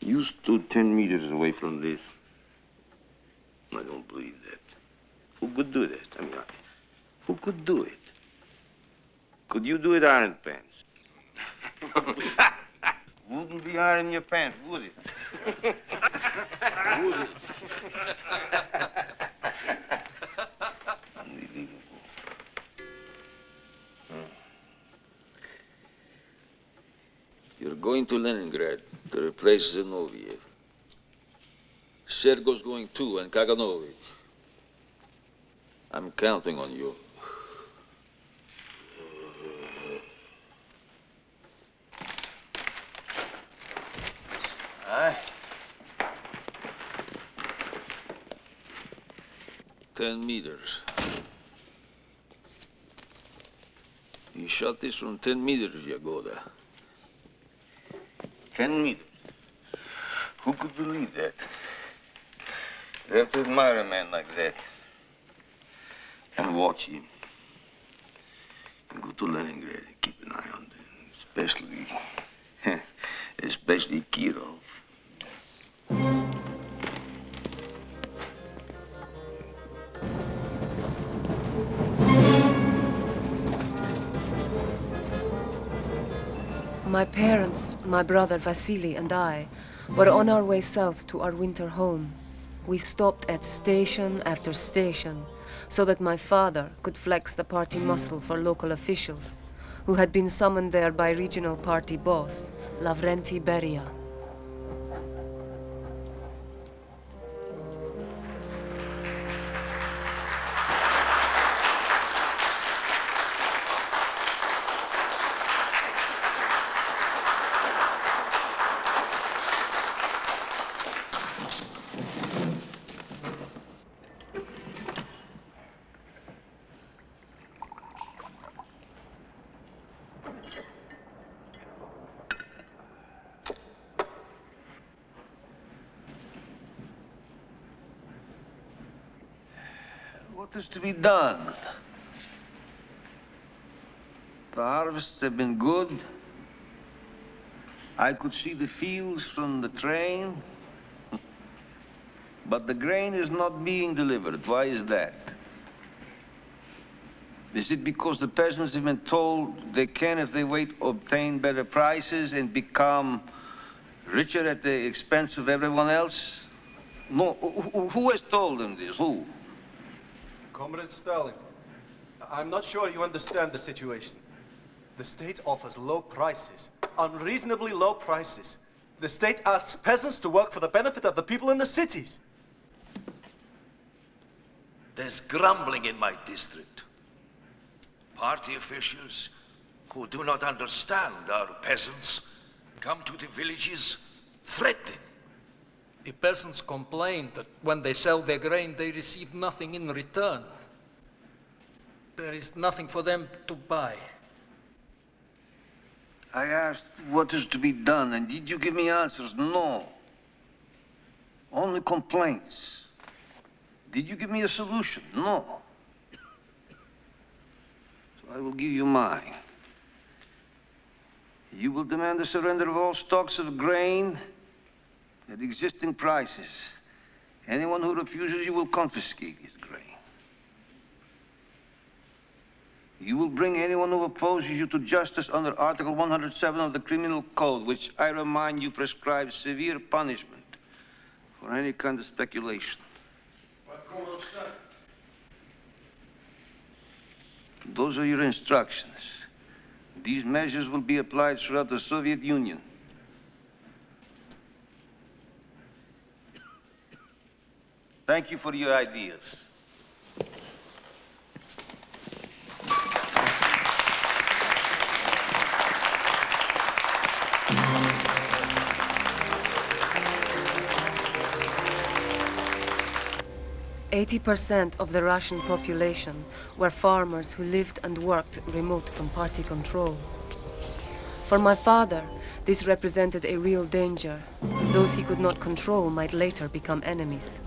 You stood 10 meters away from this. I don't believe that. Who could do that? I mean, who could do it? Could you do it, Iron Pants? Wouldn't be iron in your pants, would it? Would it? Unbelievable. You're going to Leningrad to replace Zinoviev. Sergo's going too, and Kaganovich. I'm counting on you. Aye. 10 meters. You shot this from 10 meters, Yagoda. 10 meters. Who could believe that? You have to admire a man like that. And watch him. And go to Leningrad and keep an eye on them. Especially Kirov. My parents, my brother Vasily and I were on our way south to our winter home. We stopped at station after station so that my father could flex the party muscle for local officials who had been summoned there by regional party boss, Lavrenti Beria. What is to be done? The harvests have been good. I could see the fields from the train. But the grain is not being delivered. Why is that? Is it because the peasants have been told they can, if they wait, obtain better prices and become richer at the expense of everyone else? No, who has told them this? Who? Comrade Stalin, I'm not sure you understand the situation. The state offers low prices, unreasonably low prices. The state asks peasants to work for the benefit of the people in the cities. There's grumbling in my district. Party officials who do not understand our peasants come to the villages threatening. The peasants complain that when they sell their grain, they receive nothing in return. There is nothing for them to buy. I asked what is to be done, and did you give me answers? No. Only complaints. Did you give me a solution? No. So I will give you mine. You will demand the surrender of all stocks of grain at existing prices. Anyone who refuses, you will confiscate his grain. You will bring anyone who opposes you to justice under Article 107 of the Criminal Code, which, I remind you, prescribes severe punishment for any kind of speculation. Those are your instructions. These measures will be applied throughout the Soviet Union. Thank you for your ideas. %80 of the Russian population were farmers who lived and worked remote from party control. For my father, this represented a real danger. Those he could not control might later become enemies.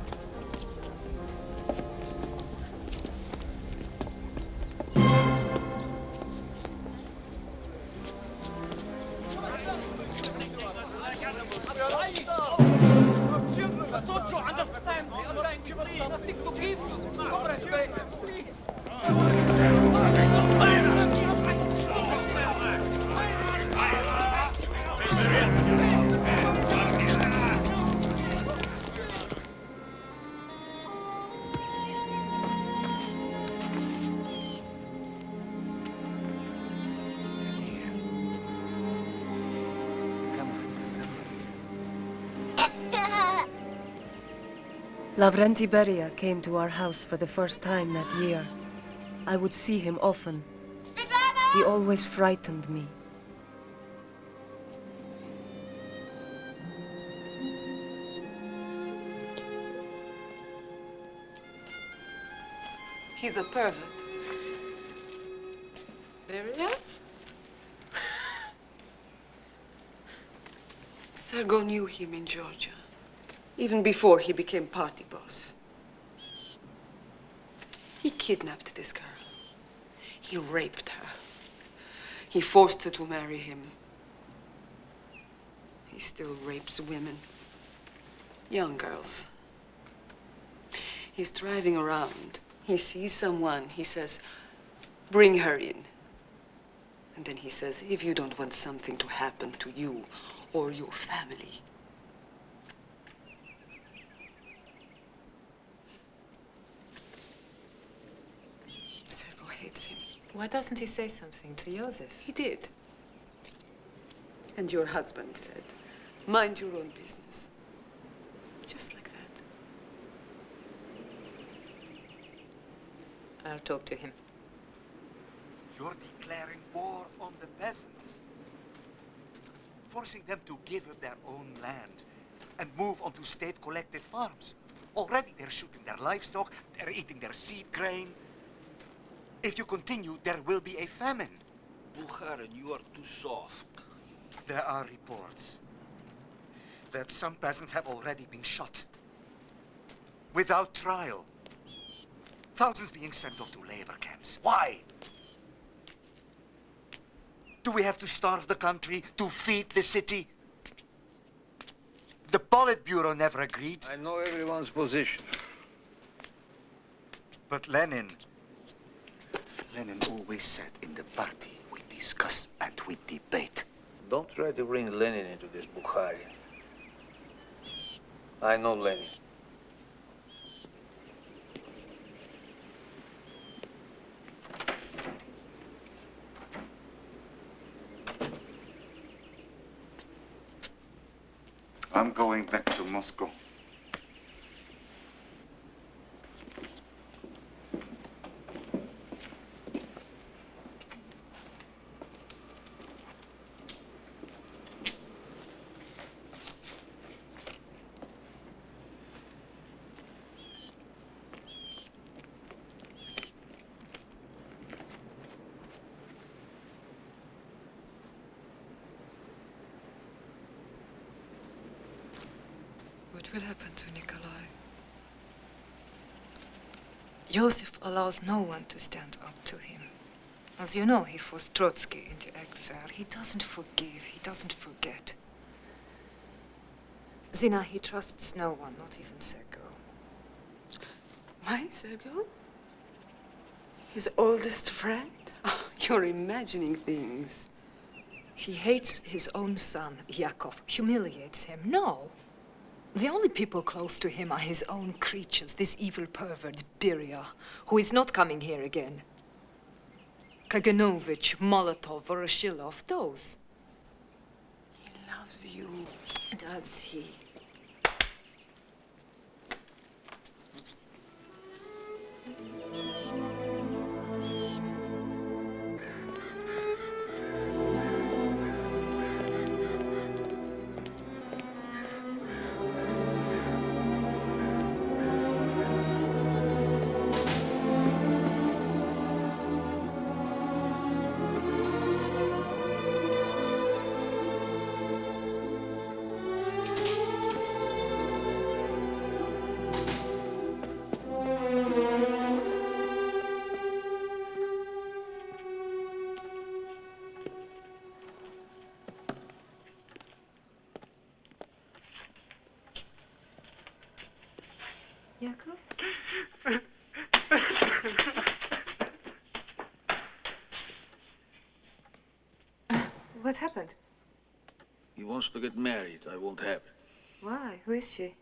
Lavrenti Beria came to our house for the first time that year. I would see him often. He always frightened me. He's a pervert. Beria? Sergo knew him in Georgia, even before he became party boss. He kidnapped this girl. He raped her. He forced her to marry him. He still rapes women, young girls. He's driving around. He sees someone. He says, bring her in. And then he says, if you don't want something to happen to you or your family, Why doesn't he say something to Joseph? he did. And your husband said, mind your own business. Just like that. I'll talk to him. You're declaring war on the peasants, forcing them to give up their own land and move onto state collective farms. Already they're shooting their livestock, they're eating their seed grain. If you continue, there will be a famine. Bukharin, you are too soft. There are reports that some peasants have already been shot without trial thousands being sent off to labor camps. Why? Do we have to starve the country to feed the city? The Politburo never agreed. I know everyone's position. But Lenin always said in the party, we discuss and we debate. Don't try to bring Lenin into this, Bukharin. I know Lenin. I'm going back to Moscow. What will happen to Nikolai? Joseph allows no one to stand up to him. As you know, he forced Trotsky into exile. He doesn't forgive, he doesn't forget. Zina, he trusts no one, not even Sergo. My Sergo? His oldest friend? Oh, you're imagining things. He hates his own son, Yakov, humiliates him. No. The only people close to him are his own creatures, this evil pervert, Beria, who is not coming here again. Kaganovich, Molotov, Voroshilov, those. He loves you. Does he? Yakov? What happened? He wants to get married. I won't have it. Why? Who is she?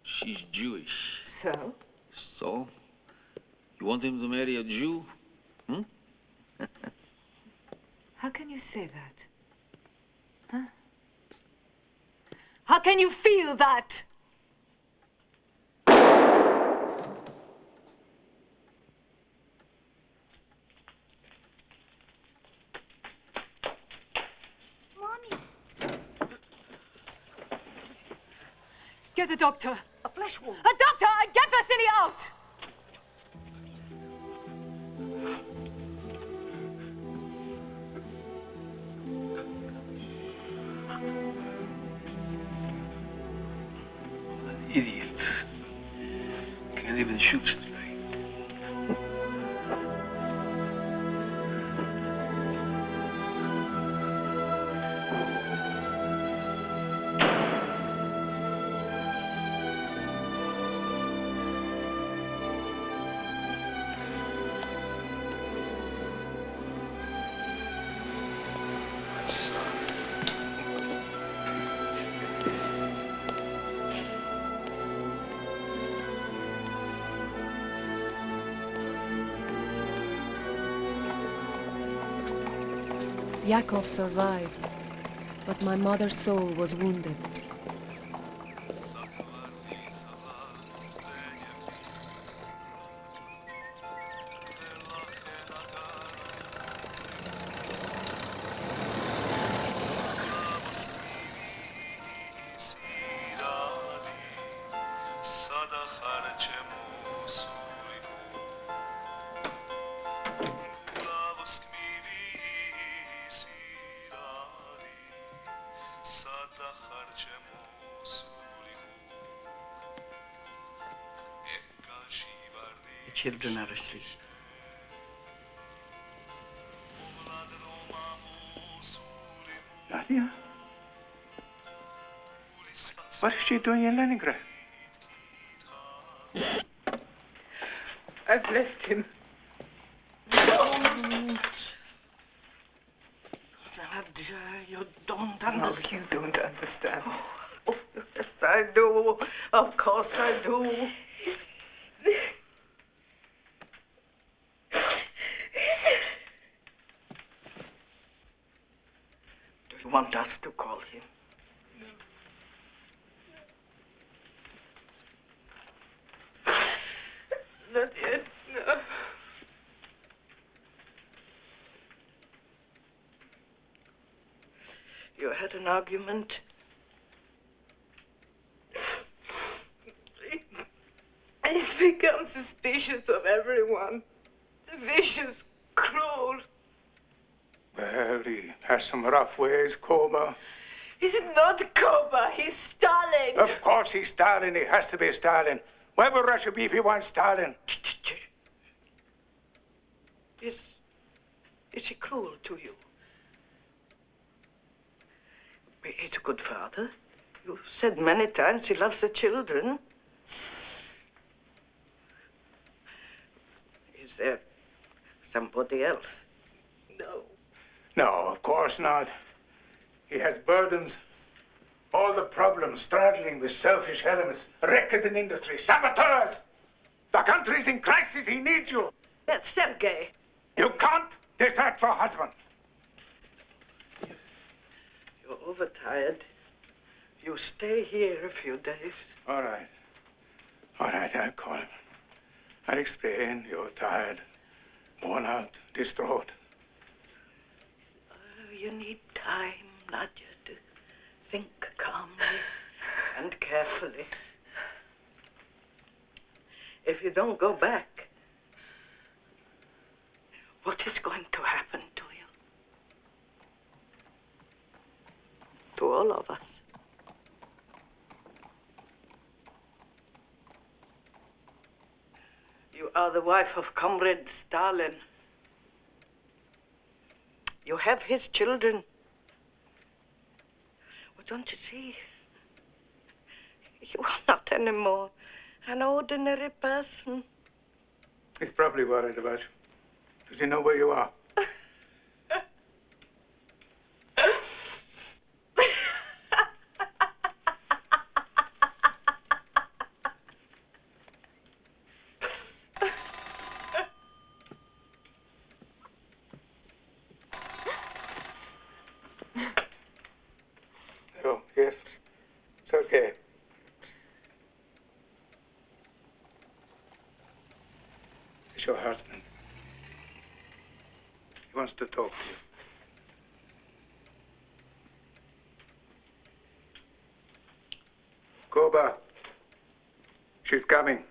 She's Jewish. So? So? You want him to marry a Jew? Hmm? How can you say that? Huh? How can you feel that? Get a doctor. A flesh wound. A doctor and get Vasily out! An idiot. Can't even shoot straight. Yakov survived, but my mother's soul was wounded. children are asleep. Nadia? What is she doing in Leningrad? I've left him. Don't. Nadia, you don't understand. No, you don't understand. Oh, yes, I do. Of course I do. Do you want us to call him? Not yet, no. You had an argument? He's become suspicious of everyone. Vicious, cruel. Well, he has some rough ways, Koba. He's not Koba, he's Stalin. Of course he's Stalin. He has to be Stalin. Why would Russia be if he wants Stalin? Is he cruel to you? He's a good father. You've said many times he loves the children. Is there somebody else? No. No, of course not. He has burdens. All the problems straddling the selfish elements, wreckers in industry, saboteurs. The country's in crisis. He needs you. That's Sergei. You can't desert your husband. You're overtired. You stay here a few days. All right. All right, I'll call him. I'll explain you're tired, worn out, distraught. You need time, Nadia, to think calmly and carefully. If you don't go back, what is going to happen to you? To all of us. You are the wife of Comrade Stalin. You have his children. Well, don't you see? You are not anymore an ordinary person. He's probably worried about you. Does he know where you are? Hello, yes. It's okay. It's your husband. He wants to talk to you. Koba, she's coming.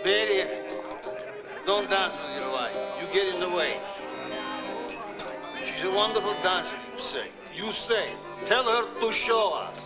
Betty, don't dance with your wife. You get in the way. She's a wonderful dancer, you say. You stay. Tell her to show us.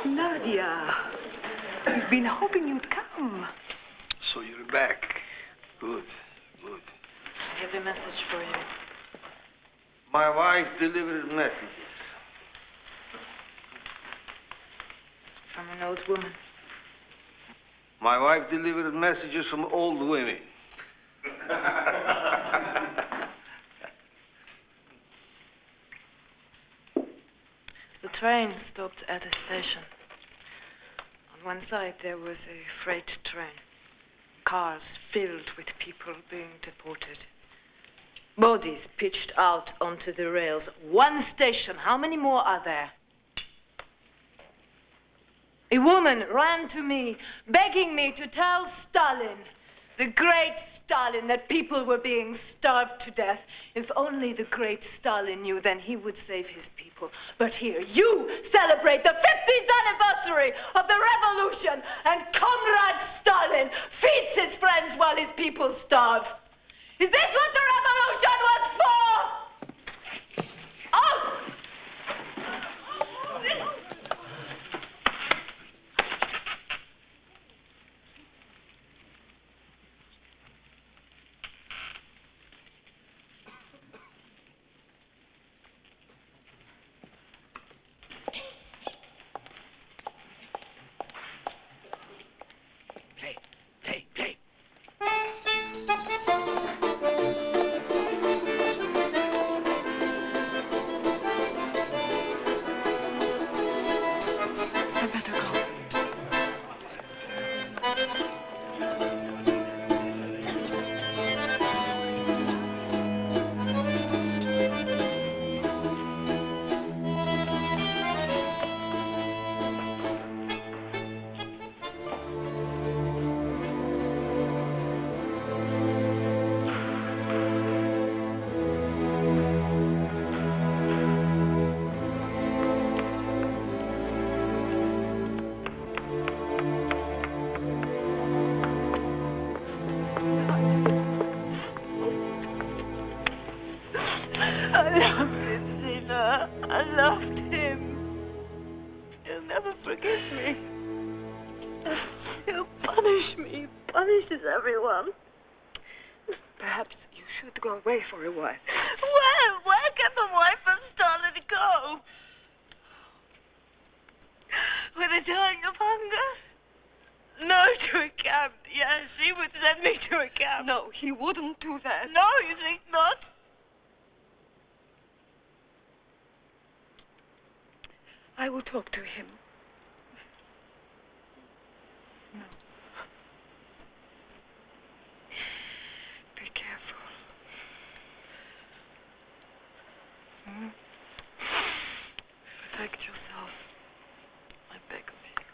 Nadia, we've been hoping you'd come. So you're back. Good, good. I have a message for you. My wife delivered messages. From an old woman. My wife delivered messages from old women. The train stopped at a station. On one side, there was a freight train. Cars filled with people being deported. Bodies pitched out onto the rails. One station. How many more are there? A woman ran to me, begging me to tell Stalin, the great Stalin, that people were being starved to death. If only the great Stalin knew, then he would save his people. But here, you celebrate the 50th anniversary of the revolution, and Comrade Stalin feeds his friends while his people starve. Is this what the revolution was for? Oh! Everyone. Perhaps you should go away for a while. Where can the wife of Stalin go? dying of hunger? No, to a camp. Yes, he would send me to a camp. No, he wouldn't do that. No, you think not? I will talk to him. No. Be careful. Protect yourself. I beg of you.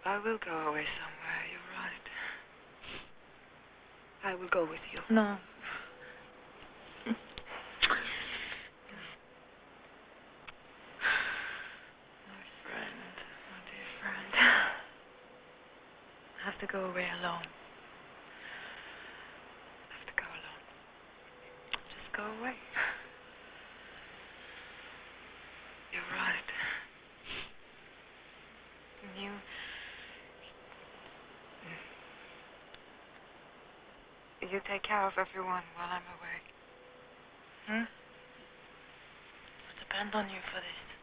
I will go away somewhere, you're right. I will go with you. No. My friend, my dear friend. I have to go away alone. I have to go alone. Just go away. You're right. You take care of everyone while I'm away. I depend on you for this.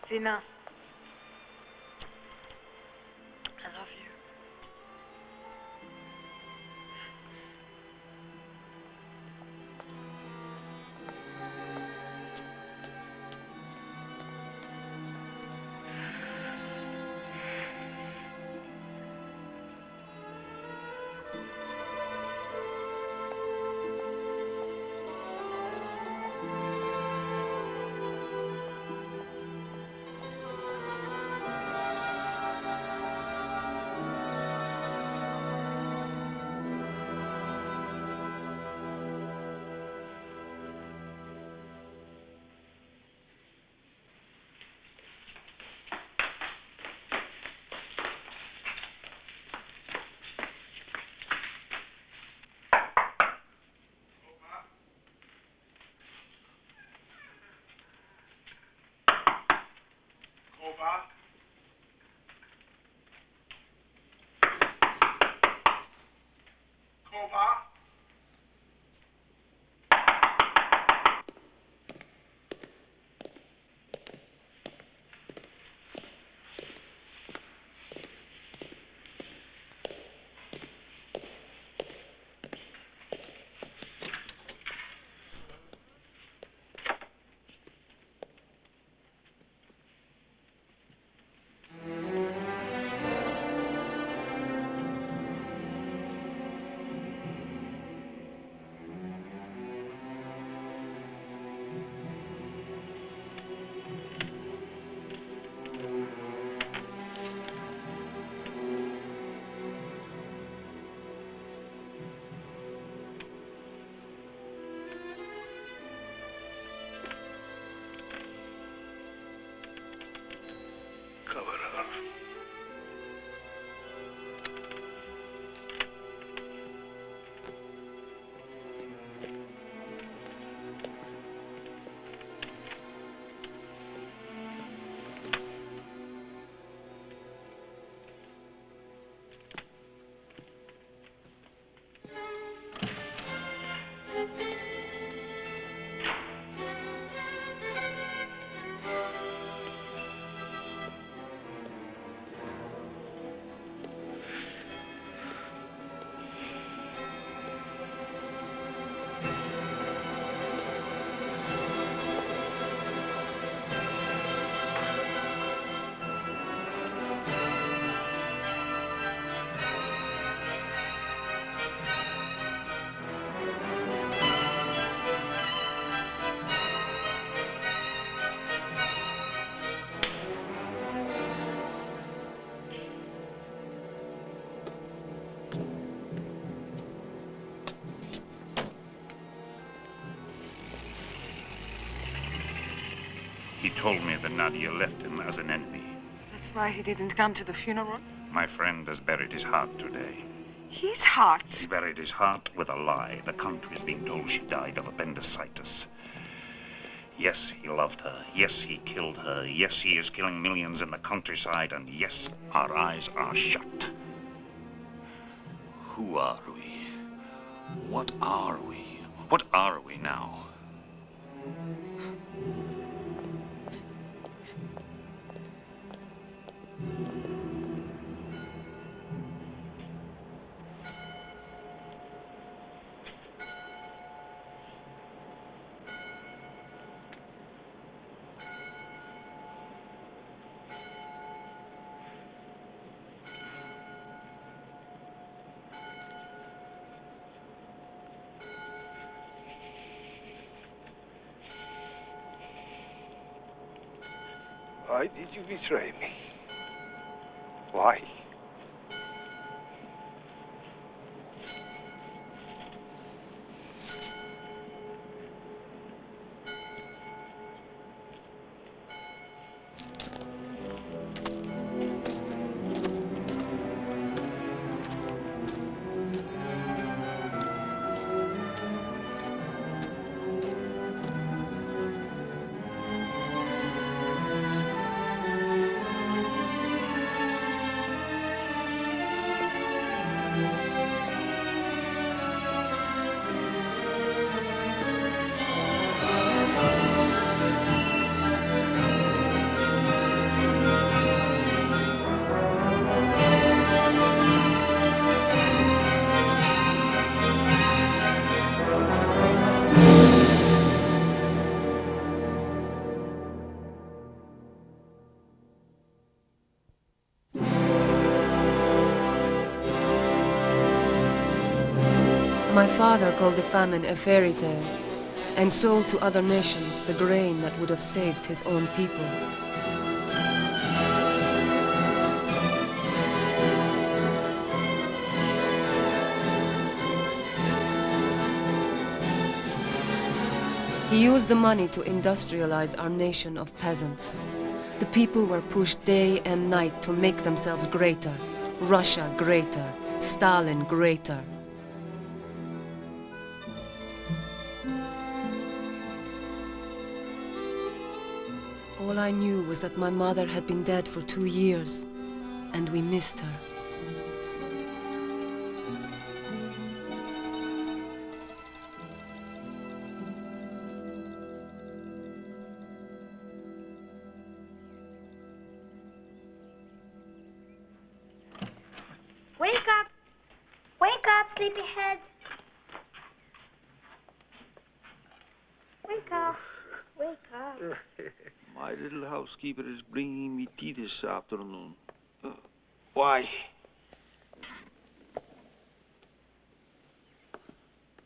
Sina. I love you. He told me that Nadia left him as an enemy. That's why he didn't come to the funeral? My friend has buried his heart today. His heart? He buried his heart with a lie. The country is being told she died of appendicitis. Yes, he loved her. Yes, he killed her. Yes, he is killing millions in the countryside. And yes, our eyes are shut. Who are we? What are we? What are we now? Why did you betray me? Why? My father called the famine a fairy tale and sold to other nations the grain that would have saved his own people. He used the money to industrialize our nation of peasants. The people were pushed day and night to make themselves greater. Russia greater, Stalin greater. All I knew was that my mother had been dead for 2 years, and we missed her. Wake up! Wake up, sleepyhead! Wake up! Wake up! My little housekeeper is bringing me tea this afternoon. Why?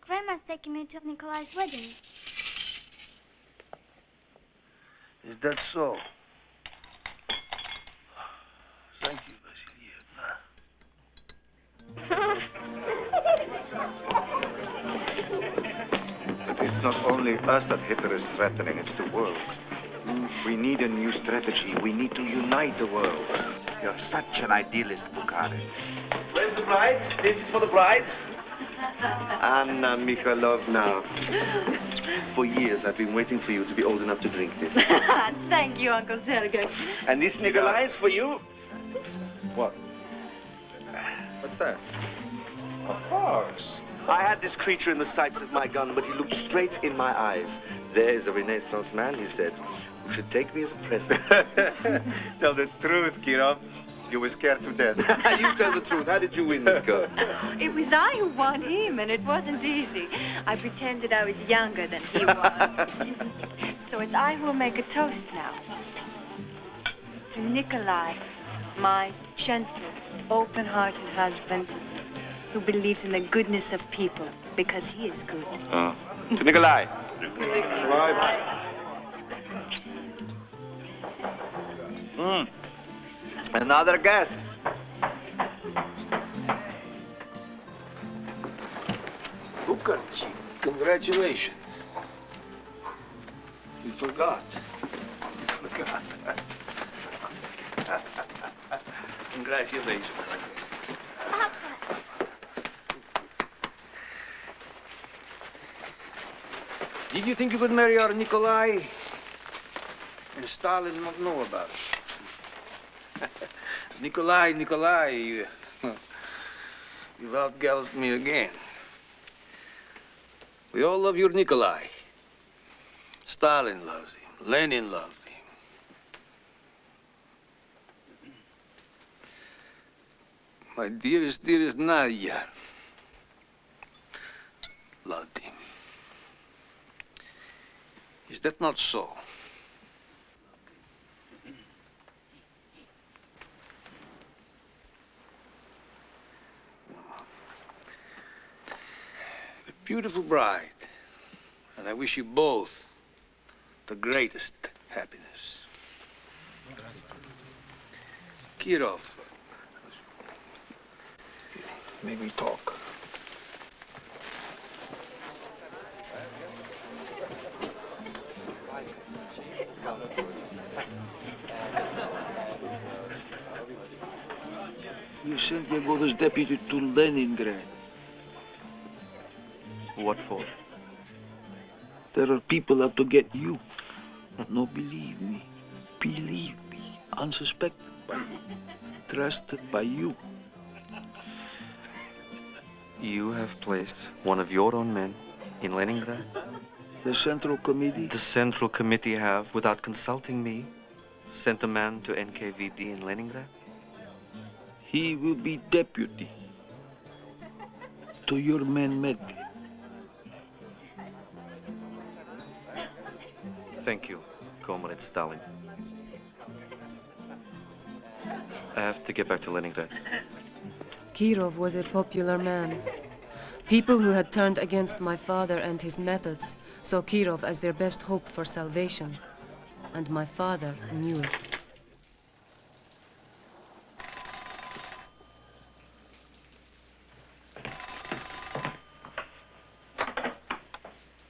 Grandma's taking me to Nikolai's wedding. Is that so? Thank you, But it's not only us that Hitler is threatening, it's the world. We need a new strategy. We need to unite the world. You're such an idealist, Bukhari. Where's the bride? This is for the bride. Anna Mikhailovna. For years, I've been waiting for you to be old enough to drink this. Thank you, Uncle Sergei. And this, Nikolai, is for you. What? What's that? Of course. I had this creature in the sights of my gun, but he looked straight in my eyes. There's a Renaissance man, he said, who should take me as a present. Tell the truth, Kirov. You were scared to death. You tell the truth. How did you win this girl? It was I who won him, and it wasn't easy. I pretended I was younger than he was. So it's I who will make a toast now. To Nikolai, my gentle, open-hearted husband, who believes in the goodness of people because he is good. To Nikolai. Another guest. Bukhari, congratulations. You forgot. You forgot. Congratulations. Did you think you could marry our Nikolai? And Stalin not know about it. Nikolai, you've outgalloped me again. We all love your Nikolai. Stalin loves him. Lenin loved him. My dearest Nadia loved him. Is that not so? A beautiful bride, and I wish you both the greatest happiness. Kirov, maybe talk. You sent Yagoda's deputy to Leningrad. What for? There are people out to get you. No, believe me, unsuspected by you, trusted by you. You have placed one of your own men in Leningrad? The Central Committee? The Central Committee have, without consulting me, sent a man to NKVD in Leningrad? He will be deputy to your man Medved. Thank you, Comrade Stalin. I have to get back to Leningrad. Kirov was a popular man. People who had turned against my father and his methods saw Kirov as their best hope for salvation. And my father knew it.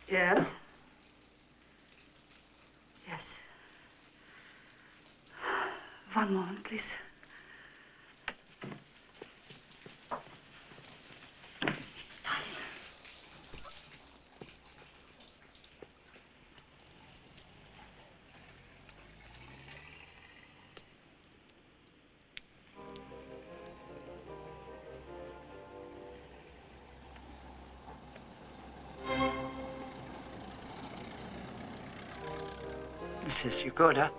Yes? Yes. One moment, please. This is Yagoda.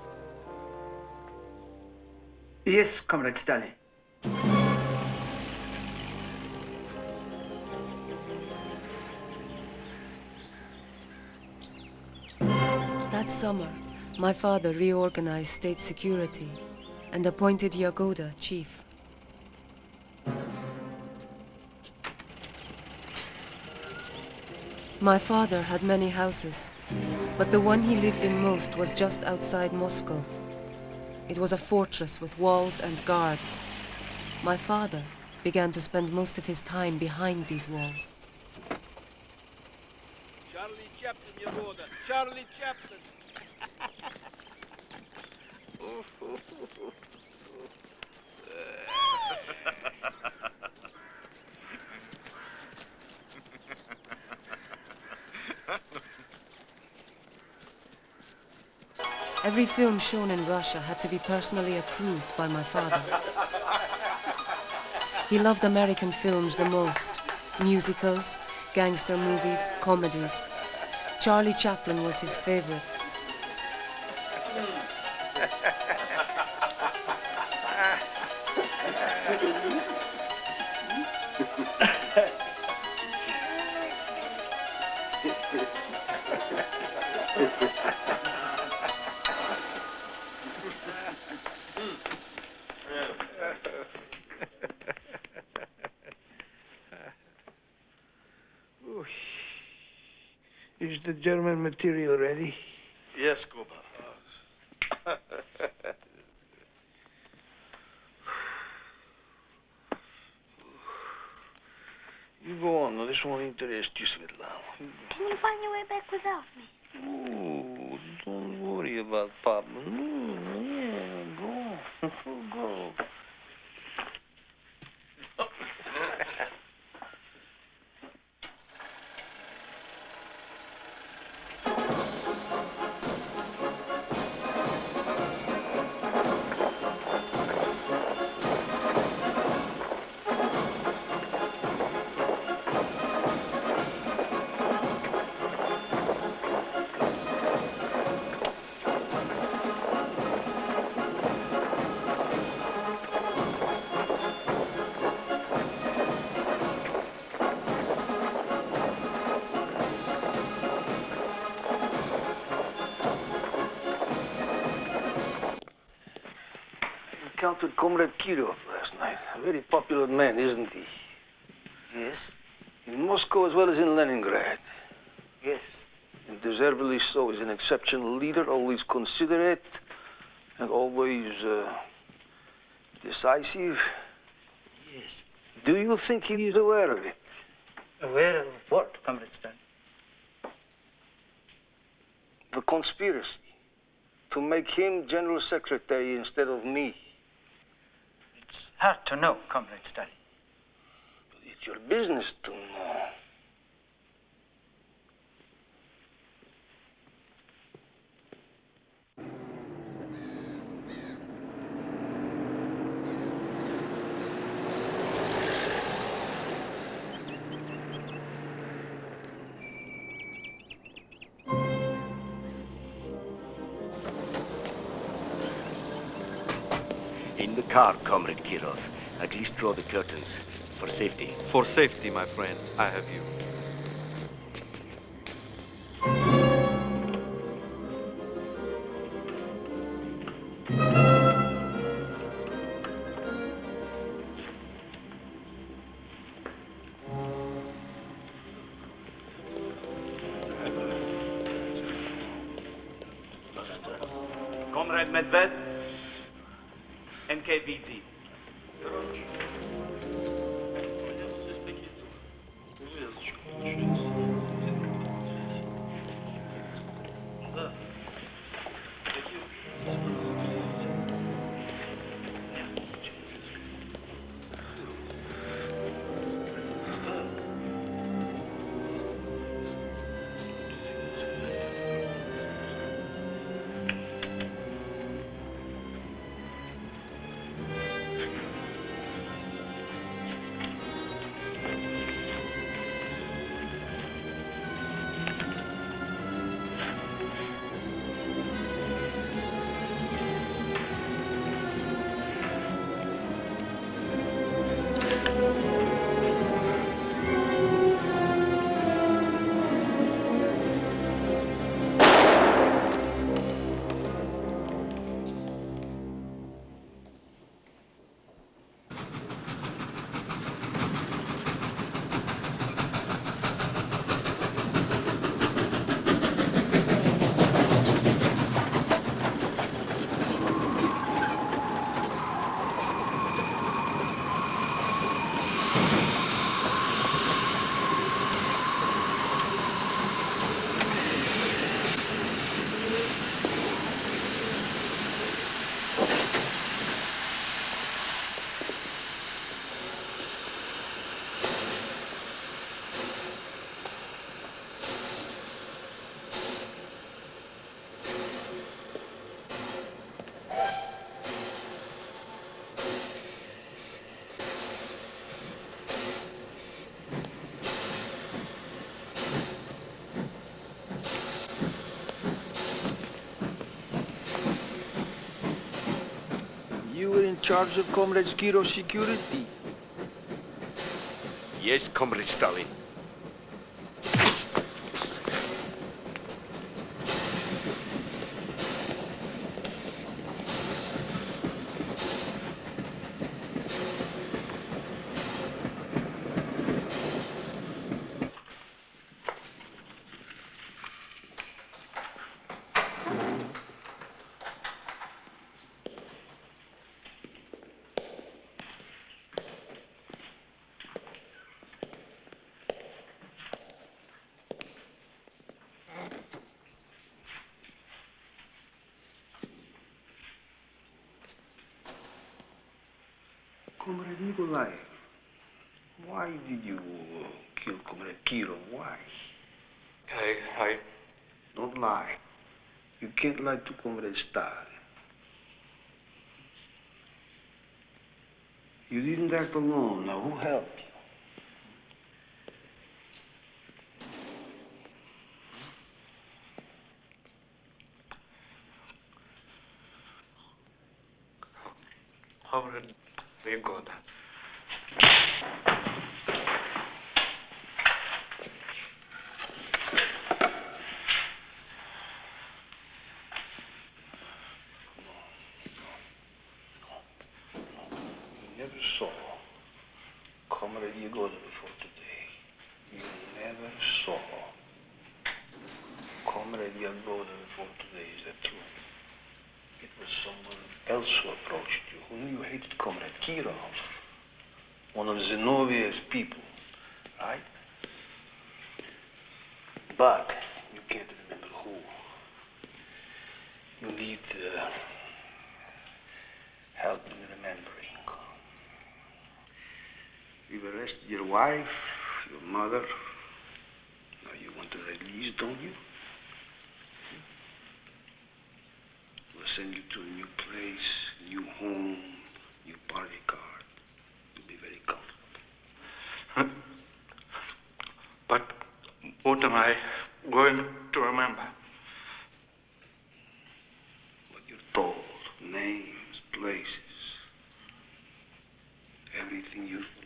Yes, Comrade Stalin. That summer, my father reorganized state security and appointed Yagoda chief. My father had many houses, but the one he lived in most was just outside Moscow. It was a fortress with walls and guards. My father began to spend most of his time behind these walls. Charlie Chaplin, Yagoda. Charlie Chaplin. Every film shown in Russia had to be personally approved by my father. He loved American films the most. Musicals, gangster movies, comedies. Charlie Chaplin was his favorite. Is the German material ready? Yes, Kuba. You go on, now, this won't interest you, Svetlana. Can you find your way back without me? Oh, don't worry about Papa. No, yeah, go. Go. encountered Comrade Kirov last night. A very popular man, isn't he? Yes? In Moscow as well as in Leningrad. Yes. And deservedly so. He's an exceptional leader, always considerate, and always decisive. Yes. Do you think he is aware of it? Aware of what, Comrade Stalin? The conspiracy to make him General Secretary instead of me. It's hard to know, Comrade Stalin. It's your business to know. In the car, Comrade Kirov. At least draw the curtains. For safety. For safety, my friend, I have you. Comrade Medved, NKVD. You were in charge of Comrade Kirov's security. Yes, Comrade Stalin. Comrade Nikolai, why did you kill Comrade Kirov? Why? I... Don't lie. You can't lie to Comrade Stalin. You didn't act alone. Now, who helped you? Comrade Yagoda. before today, is that true? It was someone else who approached you, who knew you hated Comrade Kirov, one of Zinovier's people, right? But you can't remember who. You need help in remembering. You've arrested your wife, your mother. Now you want to release, don't you? We'll send you to a new place, new home, new party card. You'll be very comfortable. But what am I going to remember? What you're told, names, places, everything you've forgotten.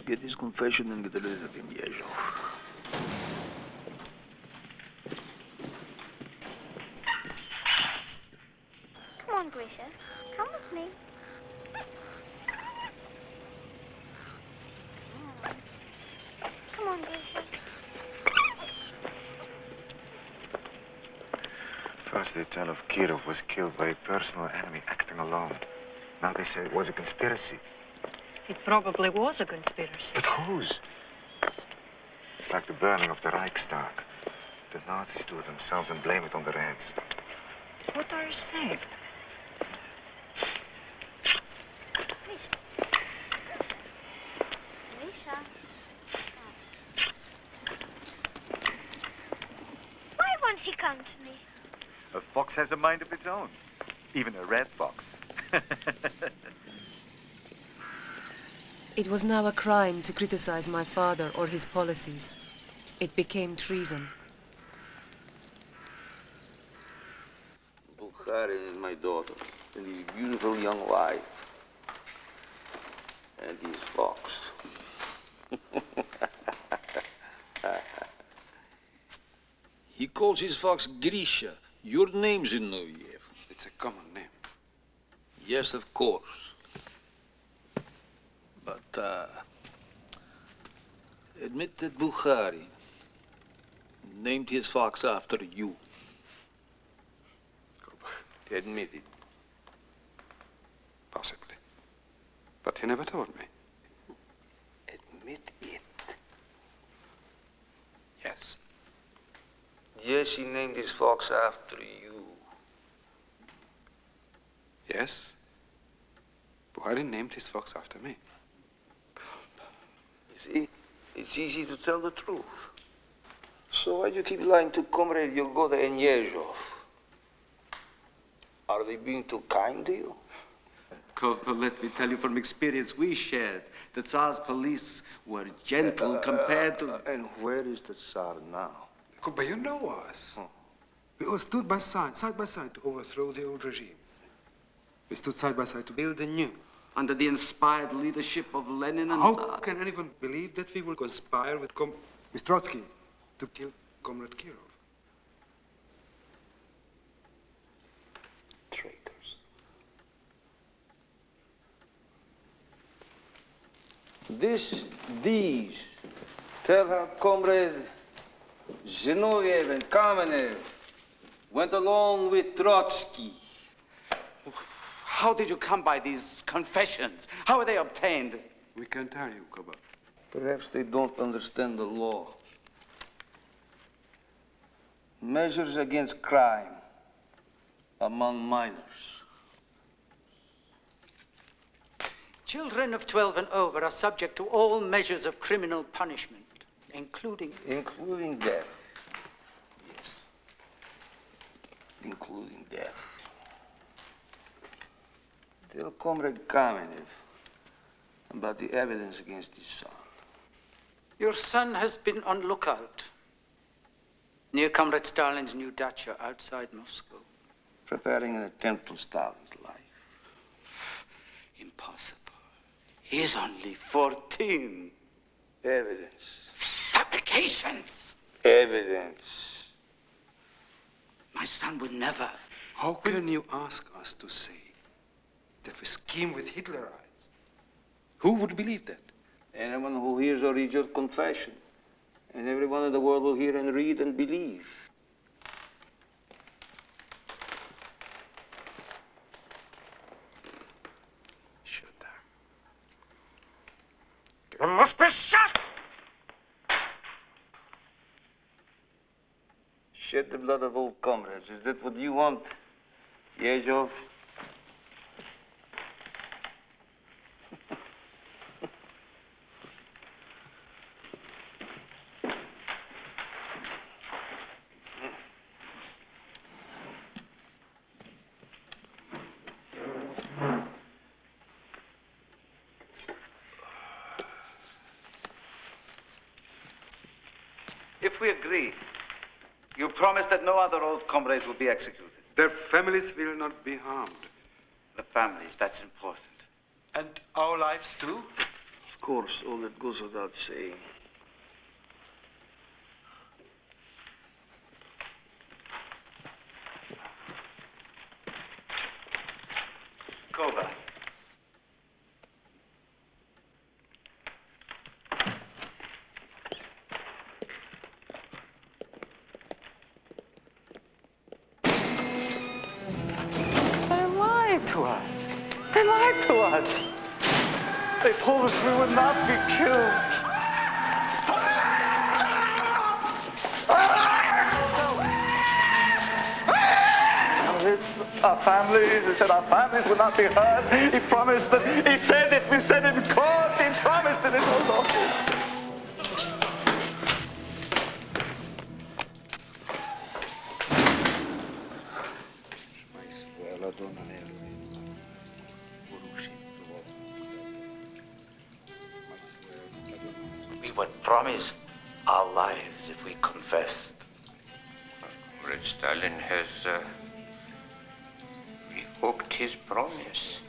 Get his confession and get rid of him, Yezhov. Come on, Grisha. Come with me. Come on, Grisha. First they tell of Kirov was killed by a personal enemy acting alone. Now they say it was a conspiracy. It probably was a conspiracy. But whose? It's like the burning of the Reichstag. The Nazis do it themselves and blame it on the Reds. What are you saying? Grisha. Grisha. Why won't he come to me? A fox has a mind of its own. Even a red fox. It was now a crime to criticize my father or his policies. It became treason. Bukharin is my daughter, and his beautiful young wife, and his fox. He calls his fox Grisha. Your name's Zinoviev. It's a common name. Yes, of course. But, admit that Bukharin named his fox after you. Admit it. Possibly. But he never told me. Admit it. Yes. Yes, he named his fox after you. Yes. Bukharin named his fox after me. You see, it's easy to tell the truth. So why do you keep lying to Comrade Yogoda and Yezhov? Are they being too kind to you? Corporal, let me tell you from experience we shared. The Tsar's police were gentle compared to... And where is the Tsar now? But you know us. We all stood side by side to overthrow the old regime. We stood side by side to build a new. Under the inspired leadership of Lenin and How Tsar. can anyone believe that we will conspire with Trotsky to kill Comrade Kirov? Traitors. These tell how Comrade Zinoviev and Kamenev went along with Trotsky. How did you come by these confessions? How were they obtained? We can't tell you, Koba. Perhaps they don't understand the law. Measures against crime among minors. Children of 12 and over are subject to all measures of criminal punishment, including... Including death. Yes. Including death. Tell Comrade Kamenev about the evidence against his son. Your son has been on lookout near Comrade Stalin's new dacha outside Moscow. Preparing an attempt to Stalin's life. Impossible. He's only 14. Evidence. Fabrications. Evidence. My son would never. How can you ask us to say that we scheme with Hitlerites? Who would believe that? Anyone who hears or reads your confession. And everyone in the world will hear and read and believe. Shoot them. You must be shot! Shed the blood of old comrades. Is that what you want, Yezhov? If we agree, you promise that no other old comrades will be executed. Their families will not be harmed. The families, that's important. And our lives too? Of course, all that goes without saying. Kova. To us. They lied to us. They told us we would not be killed. Our families, he said our families would not be hurt. He promised that, he said it, we said it in court, he promised it in his office. We were promised our lives if we confessed. Red Stalin has revoked his promise.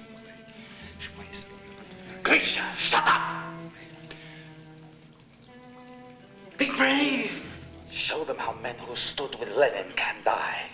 Grisha, shut up! Be brave! Show them how men who stood with Lenin can die.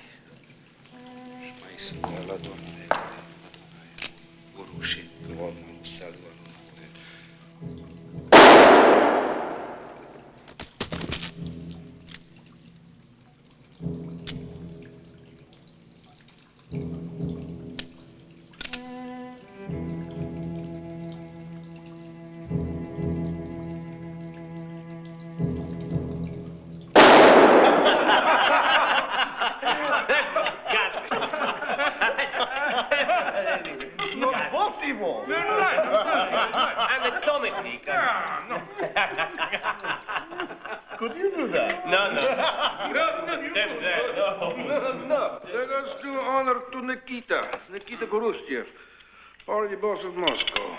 Not possible! Anatomically. Could you do that? No. No. Let us do honor to Nikita Khrushchev, party boss of Moscow.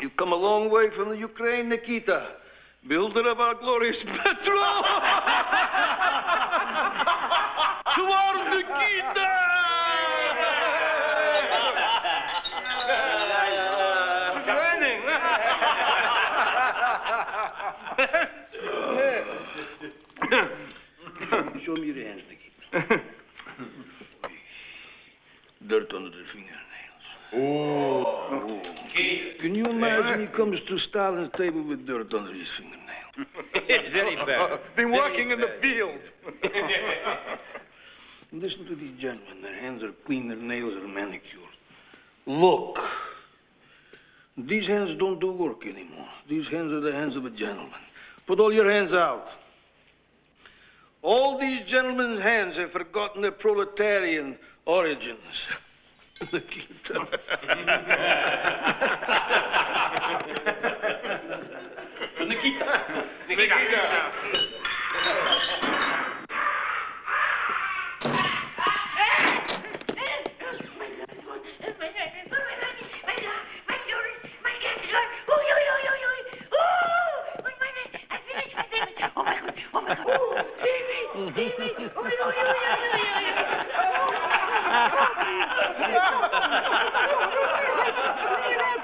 You've come a long way from the Ukraine, Nikita. Builder of our glorious metro! To our Nikita! Training! Show me your hands, Nikita. Dirt under the fingernails. Oh. Can you imagine he comes to Stalin's table with dirt under his fingernails? Very bad. Been working in the field. Listen to these gentlemen. Their hands are clean, their nails are manicured. Look. These hands don't do work anymore. These hands are the hands of a gentleman. Put all your hands out. All these gentlemen's hands have forgotten their proletarian origins. Nikita. Nikita.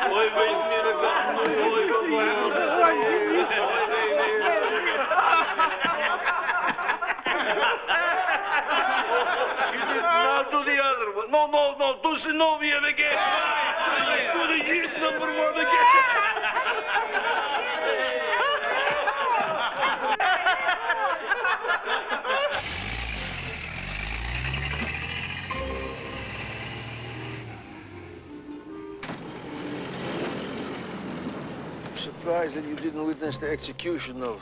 Ой, возьми на no, do Zinoviev again. Do the year number one again. I'm surprised that you didn't witness the execution of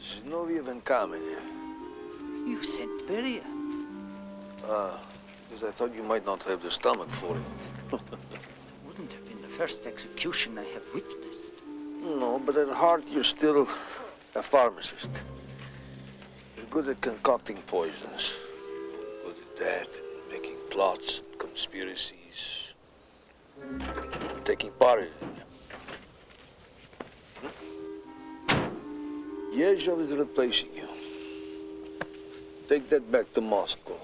Zinoviev and Kamenev. You sent Beria. Because I thought you might not have the stomach for it. Wouldn't have been the first execution I have witnessed. No, but at heart, you're still a pharmacist. You're good at concocting poisons. Good at that, and making plots, and conspiracies. Taking part in it. Yezhov is replacing you. Take that back to Moscow.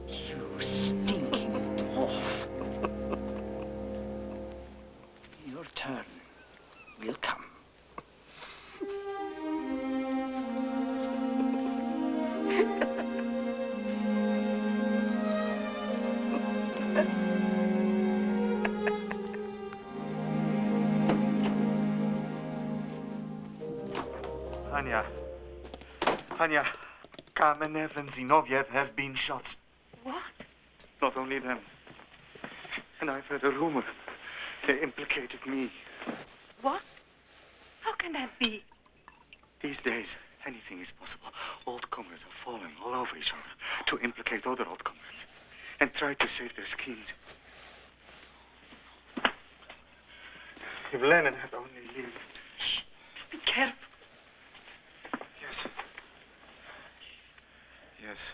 You stinking dwarf. Your turn will come. Anya, Kamenev and Zinoviev have been shot. What? Not only them. And I've heard a rumor. They implicated me. What? How can that be? These days, anything is possible. Old comrades are falling all over each other to implicate other old comrades and try to save their schemes. If Lenin had only lived... Shh! Be careful. Yes. Yes.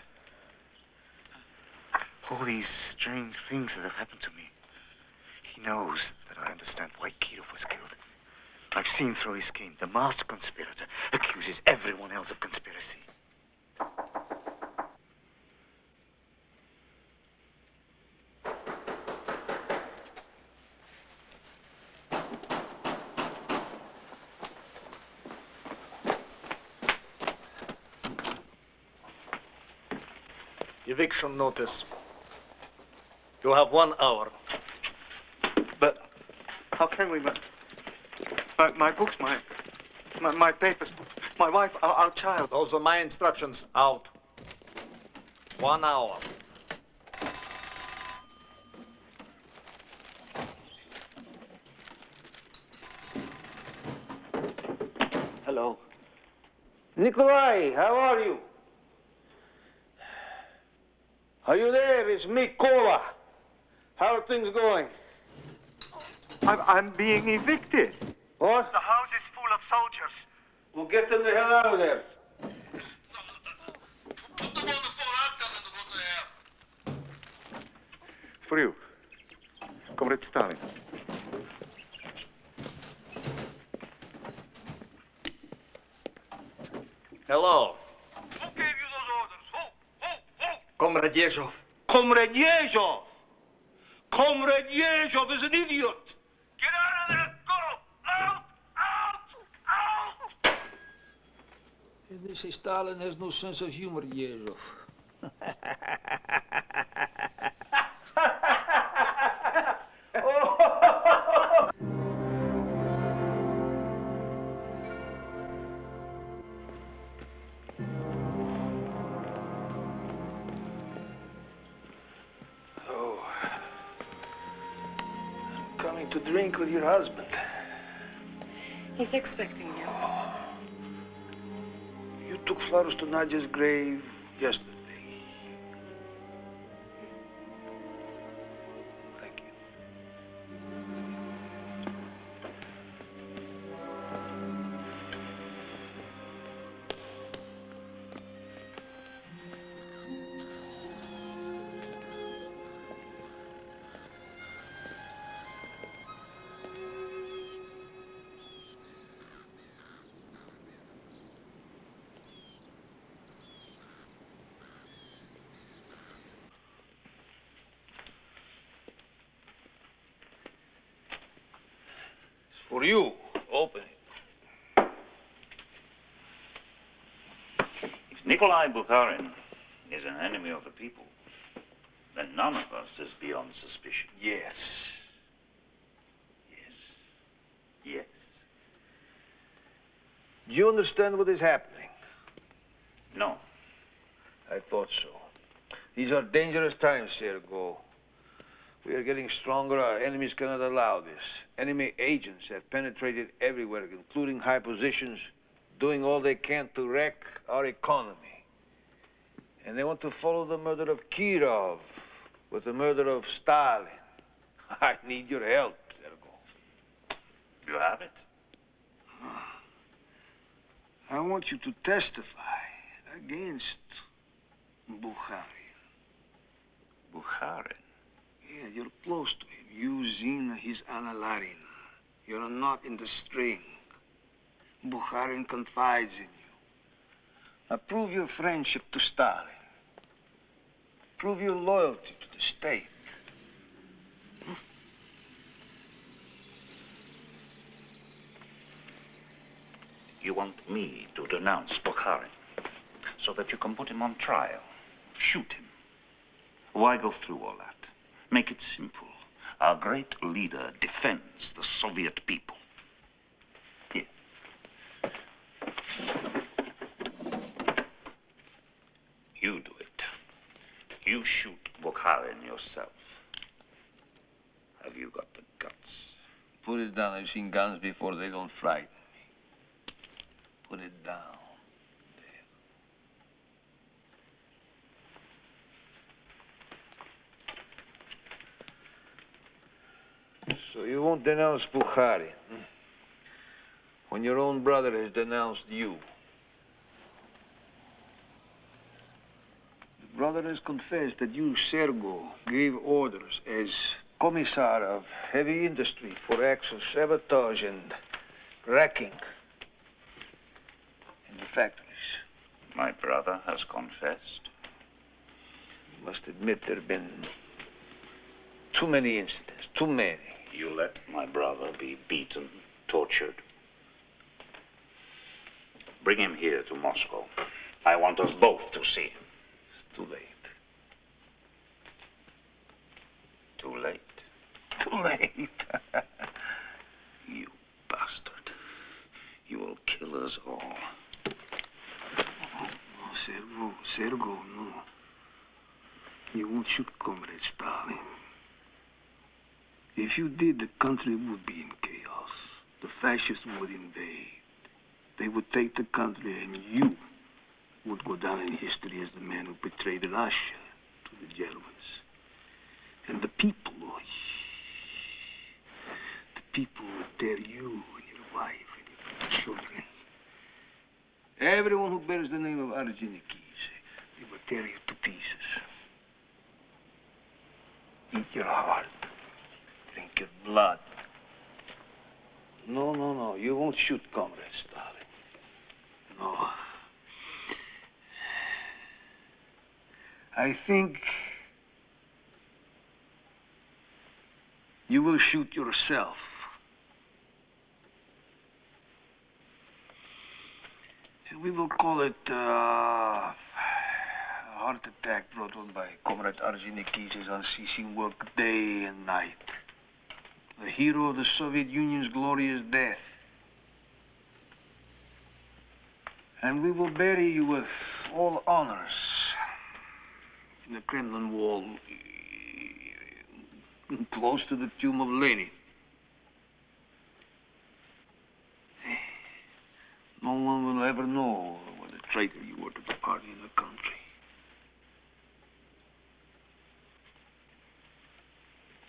All these strange things that have happened to me. He knows that I understand why Kirov was killed. I've seen through his scheme. The master conspirator accuses everyone else of conspiracy. Eviction notice. You have 1 hour. But how can we? My books, my papers, my wife, our child. Those are my instructions. Out. 1 hour. Hello. Nikolai, how are you? Are you there? It's me, Kola. How are things going? I'm being evicted. What? The house is full of soldiers. Well, get them the hell out of there. For you, Comrade Stalin. Hello. Who gave you those orders? Who? Comrade Yezhov. Comrade Yezhov! Comrade Yezhov is an idiot! Get out of there! Go! Out! Out! Out! They say Stalin has no sense of humor, Yezhov. To drink with your husband. He's expecting you. You took flowers to Nadia's grave yesterday. Thank you. For you, open it. Nikolai Bukharin is an enemy of the people, then none of us is beyond suspicion. Yes. Yes. Do you understand what is happening? No. I thought so. These are dangerous times, Sergo. We are getting stronger. Our enemies cannot allow this. Enemy agents have penetrated everywhere, including high positions, doing all they can to wreck our economy. And they want to follow the murder of Kirov with the murder of Stalin. I need your help, Sergo. You have it? I want you to testify against Bukharin. Bukharin? Yeah, you're close to him. You, Zina, he's Anna Larina. You're a knot in the string. Bukharin confides in you. Now prove your friendship to Stalin. Prove your loyalty to the state. You want me to denounce Bukharin so that you can put him on trial, shoot him. Why go through all that? Make it simple. Our great leader defends the Soviet people. Here. You do it. You shoot Bukharin yourself. Have you got the guts? Put it down. I've seen guns before. They don't frighten me. Put it down. There. So you won't denounce Bukharin, when your own brother has denounced you. The brother has confessed that you, Sergo, gave orders as commissar of heavy industry for acts of sabotage and wrecking in the factories. My brother has confessed. You must admit there have been too many incidents, too many. You let my brother be beaten, tortured. Bring him here to Moscow. I want us both to see him. It's too late. Too late? Too late. You bastard. You will kill us all. No, Sergo, no. You won't shoot Comrade Stalin. If you did, the country would be in chaos. The fascists would invade. They would take the country, and you would go down in history as the man who betrayed Russia to the Germans. And the people would tear you and your wife and your children. Everyone who bears the name of Ordzhonikidze, they will tear you to pieces. Eat your heart. Drink your blood. No. You won't shoot Comrade Stalin. No. I think you will shoot yourself. We will call it a heart attack brought on by Comrade Ordzhonikidze's unceasing work day and night. The hero of the Soviet Union's glorious death. And we will bury you with all honors in the Kremlin wall, close to the tomb of Lenin. No one will ever know what a traitor you were to the party and the country.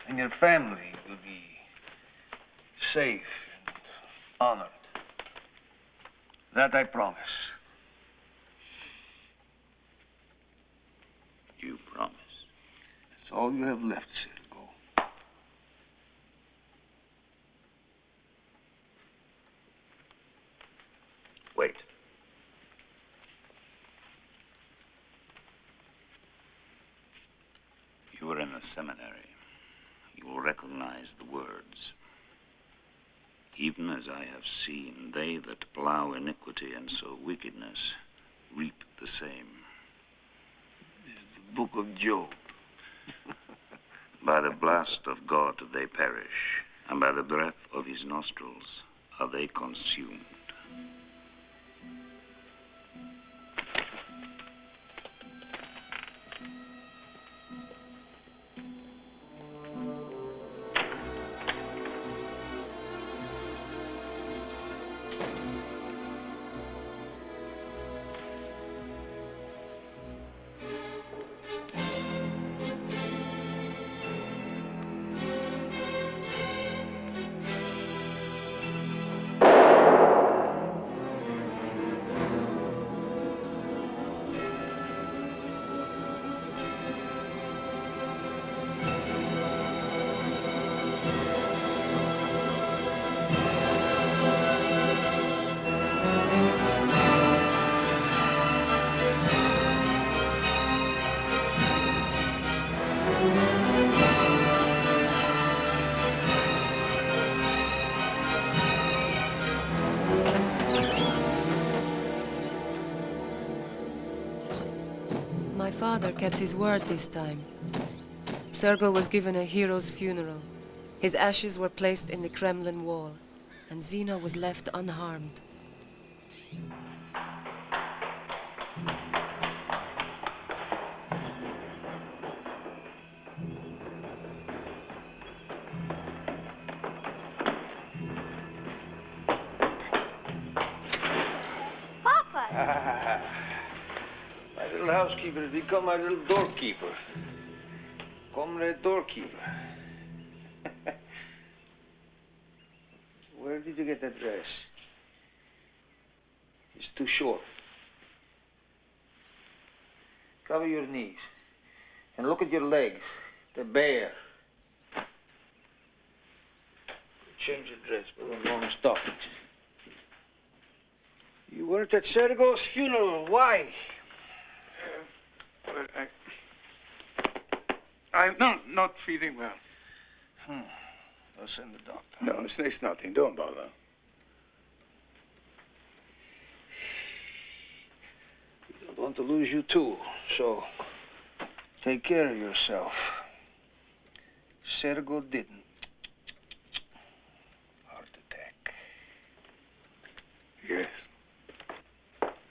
And your family will be safe and honored. That I promise. You promise? That's all you have left, Sergo. Wait. You were in the seminary. You will recognize the words. Even as I have seen, they that plow iniquity and sow wickedness reap the same. It's the book of Job. By the blast of God they perish, and by the breath of his nostrils are they consumed. My father kept his word this time. Sergei was given a hero's funeral. His ashes were placed in the Kremlin wall, and Zina was left unharmed. Papa! My little housekeeper has become my little doorkeeper. Comrade doorkeeper. Where did you get that dress? It's too short. Cover your knees. And look at your legs. They're bare. Change your dress, put on long stockings. You weren't at Sergei's funeral. Why? Well, I'm not feeling well. I'll send the doctor. No, it's nothing. Don't bother. We don't want to lose you too, so take care of yourself. Sergei didn't. Heart attack. Yes.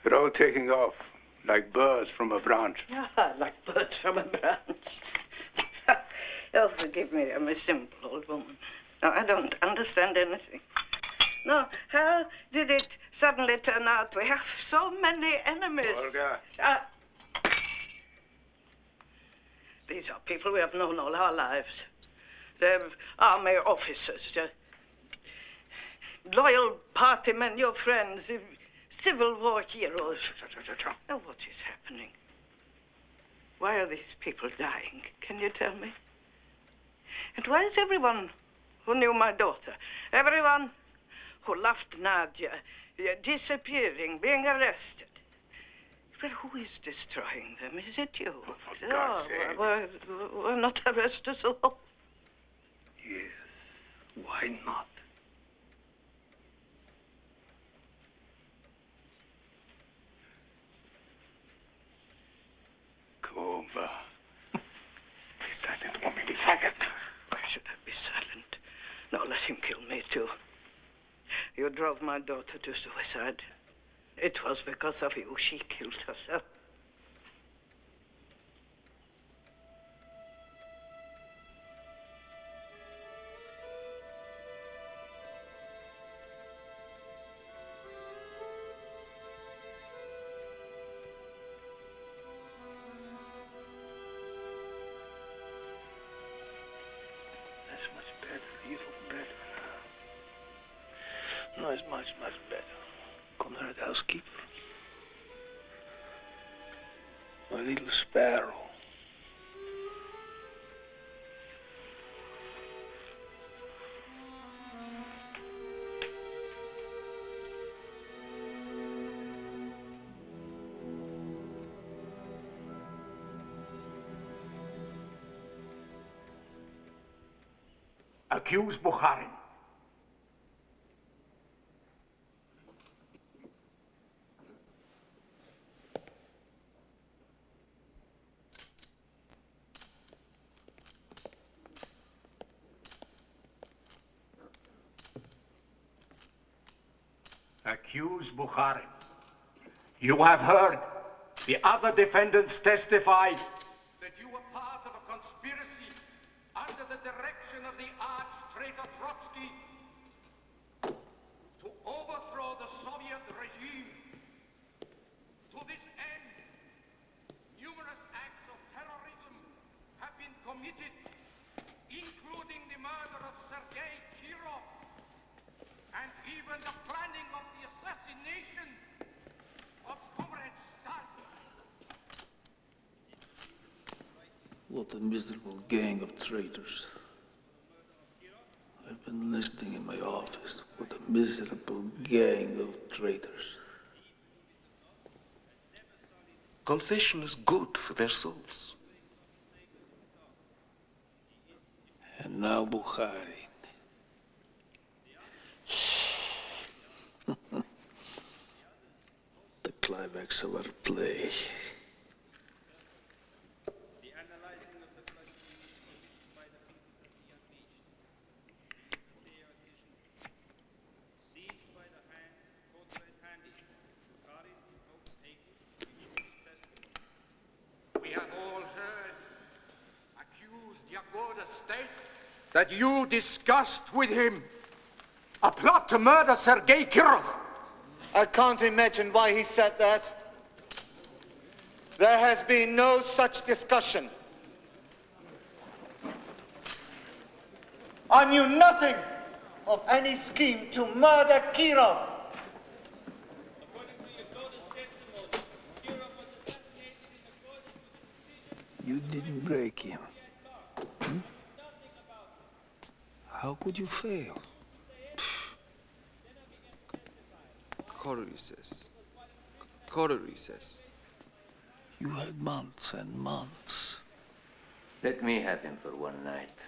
They're all taking off like birds from a branch. Ah, like birds from a branch. Oh, forgive me, I'm a simple old woman. No, I don't understand anything. No, how did it suddenly turn out we have so many enemies? Olga. These are people we have known all our lives. They're army officers, loyal party men, your friends, Civil War heroes. Now, what is happening? Why are these people dying? Can you tell me? And why is everyone who knew my daughter, everyone who loved Nadia, disappearing, being arrested? But who is destroying them? Is it you? Oh, for God's sake. Why not arrest us all? Yes. Why not? Kumba. Be silent, woman. Be silent. Why should I be silent? No, let him kill me, too. You drove my daughter to suicide. It was because of you she killed herself. That's much better. You look better now. No, it's much, much better. Conrad housekeeper. My little sparrow. Accuse Bukharin. accuse Bukharin. You have heard the other defendants testify that you were part of a conspiracy under the direction of the arch-traitor Trotsky to overthrow the Soviet regime. To this end, numerous acts of terrorism have been committed, including the murder of Sergei Kirov, and even the planning of the assassination of Comrade Stalin. What a miserable gang of traitors. I've been listening in my office. What a miserable gang of traitors. Confession is good for their souls. And now Bukharin. The climax of our play. We have all heard, accused Yagoda State, that you discussed with him a plot to murder Sergei Kirov. I can't imagine why he said that. There has been no such discussion. I knew nothing of any scheme to murder Kirov. You didn't break him. Hmm? How could you fail? Coterie says. You had months and months. Let me have him for one night.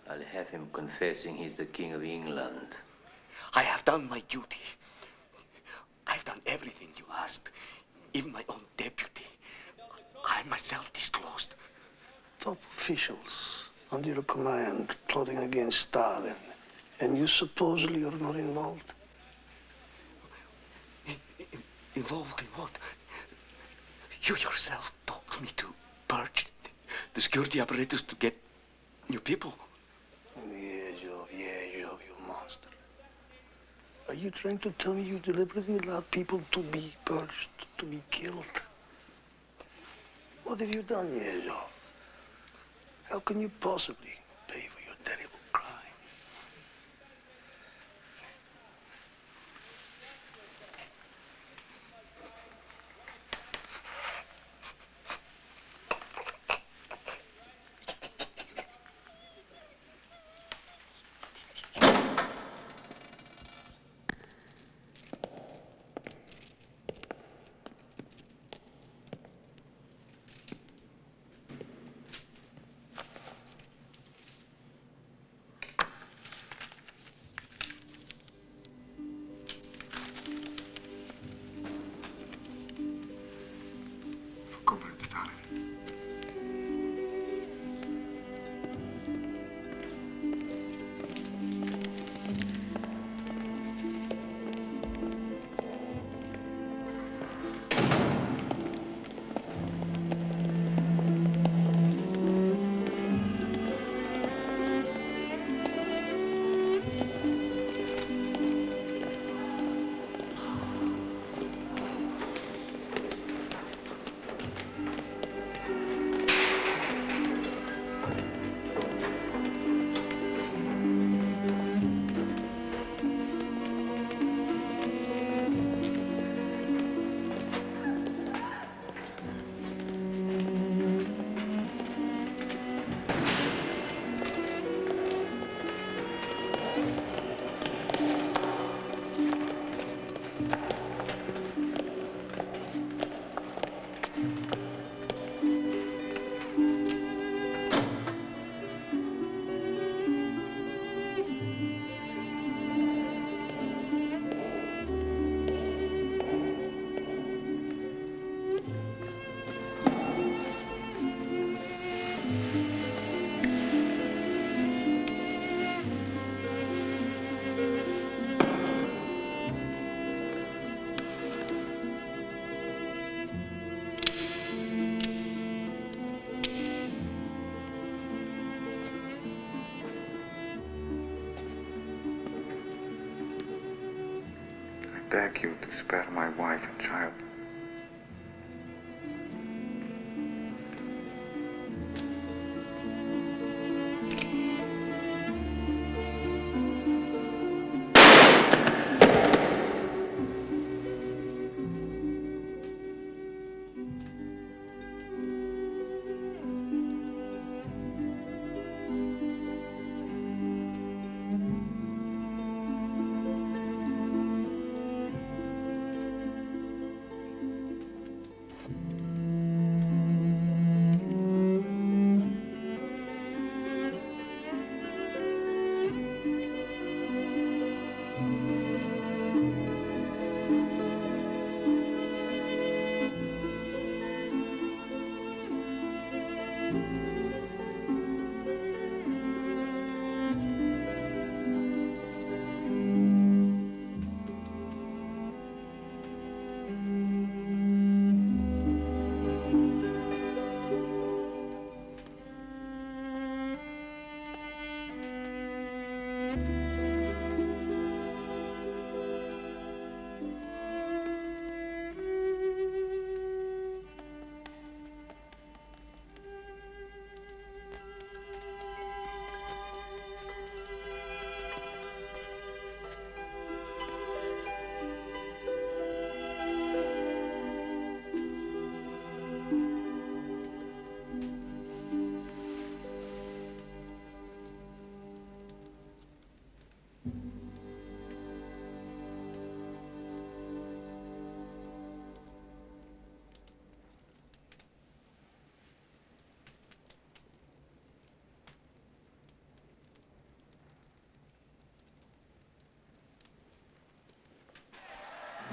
I'll have him confessing he's the King of England. I have done my duty. I've done everything you asked, even my own deputy. I myself disclosed. Top officials under your command plotting against Stalin, and you supposedly are not involved? Involved in what? You yourself told me to purge the security apparatus to get new people. Yes, you monster. Are you trying to tell me you deliberately allowed people to be purged, to be killed? What have you done, Yezhov? How can you possibly pay for your terrible crime? beg you to spare my wife and child.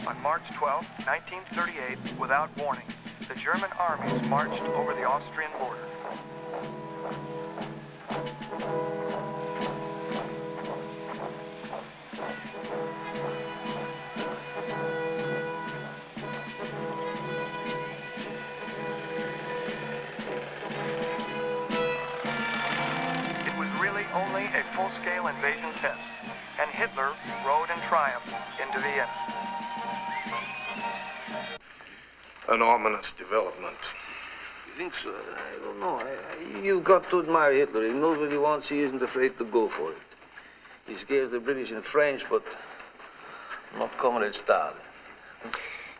On March 12, 1938, without warning, the German armies marched over the Austrian border. It was really only a full-scale invasion test, and Hitler rode in triumph into Vienna. An ominous development. You think so? I don't know. You've got to admire Hitler. He knows what he wants. He isn't afraid to go for it. He scares the British and French, but not Comrade Stalin.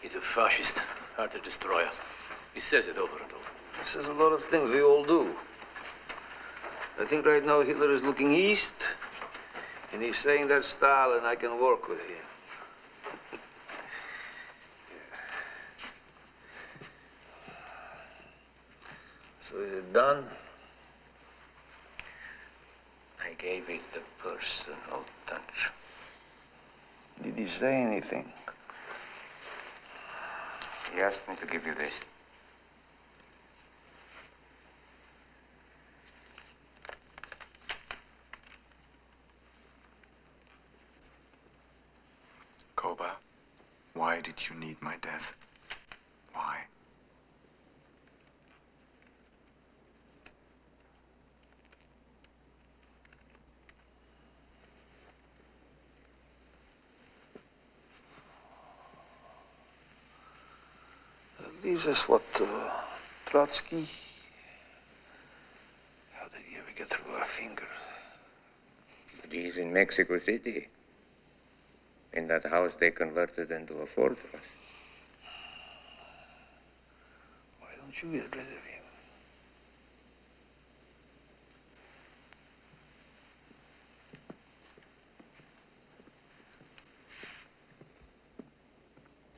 He's a fascist, hard to destroy us. He says it over and over. He says a lot of things. We all do. I think right now Hitler is looking east, and he's saying that Stalin, I can work with him. So is it done? I gave it the personal touch. Did he say anything? He asked me to give you this. Koba, why did you need my death? Why? This is what Trotsky. How did he ever get through our fingers? He's in Mexico City. In that house they converted into a fortress. Why don't you get rid of him?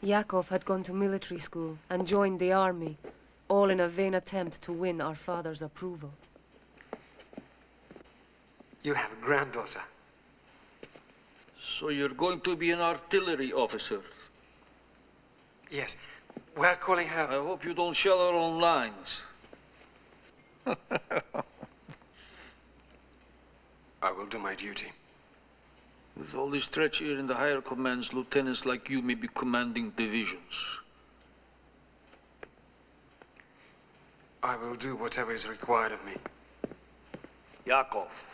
Yakov had gone to military school and joined the army, all in a vain attempt to win our father's approval. You have a granddaughter. So you're going to be an artillery officer? Yes. We're calling her... I hope you don't shell her own lines. I will do my duty. With all this treachery in the higher commands, lieutenants like you may be commanding divisions. I will do whatever is required of me. Yakov.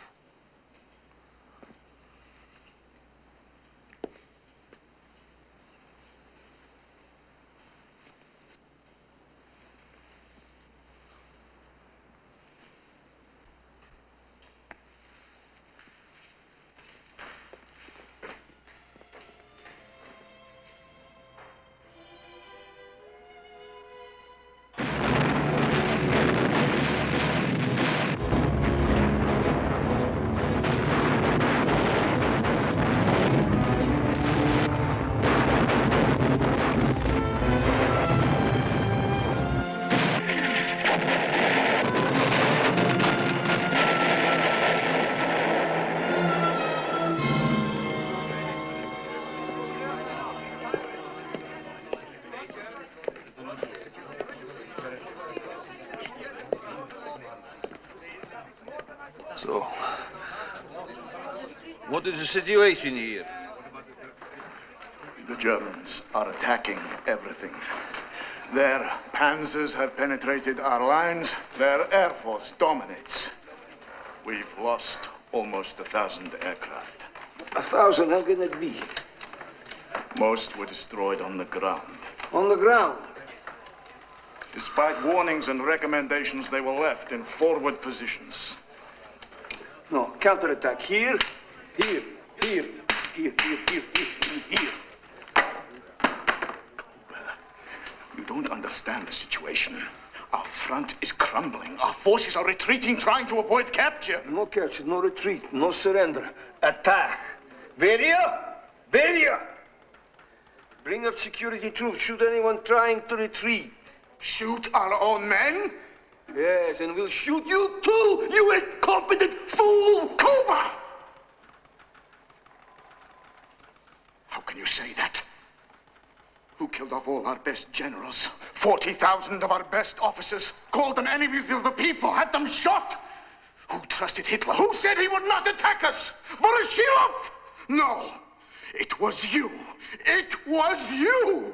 What is the situation here? The Germans are attacking everything. Their panzers have penetrated our lines. Their air force dominates. We've lost almost 1,000 aircraft. 1,000? How can it be? Most were destroyed on the ground. On the ground? Despite warnings and recommendations, they were left in forward positions. No, counterattack. Here, here, here, here, here, here, here, here. You don't understand the situation. Our front is crumbling. Our forces are retreating, trying to avoid capture. No capture, no retreat, no surrender. Attack. Beria! Beria! Bring up security troops. Shoot anyone trying to retreat. Shoot our own men? Yes, and we'll shoot you too, you incompetent fool! Cuba! How can you say that? Who killed off all our best generals? 40,000 of our best officers, called them enemies of the people, had them shot? Who trusted Hitler? Who said he would not attack us? Voroshilov? No, it was you. It was you!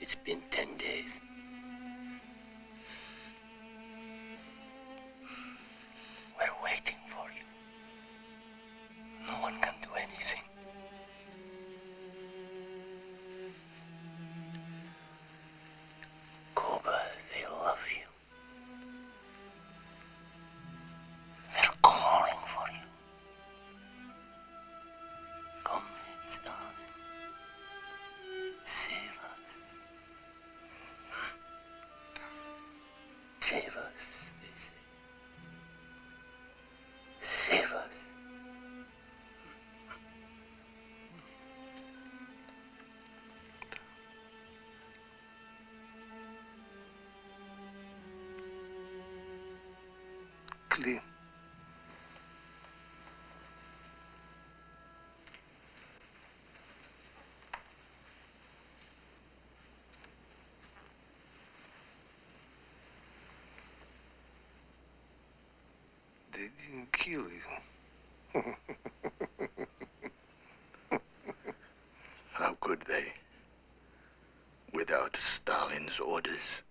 It's been 10 days. We're waiting for you. No one can do anything. Cuba, they love you. They're calling for you. Come, Stalin. Save us. Save us, they say. Save us. Clean. They didn't kill you. How could they? Without Stalin's orders.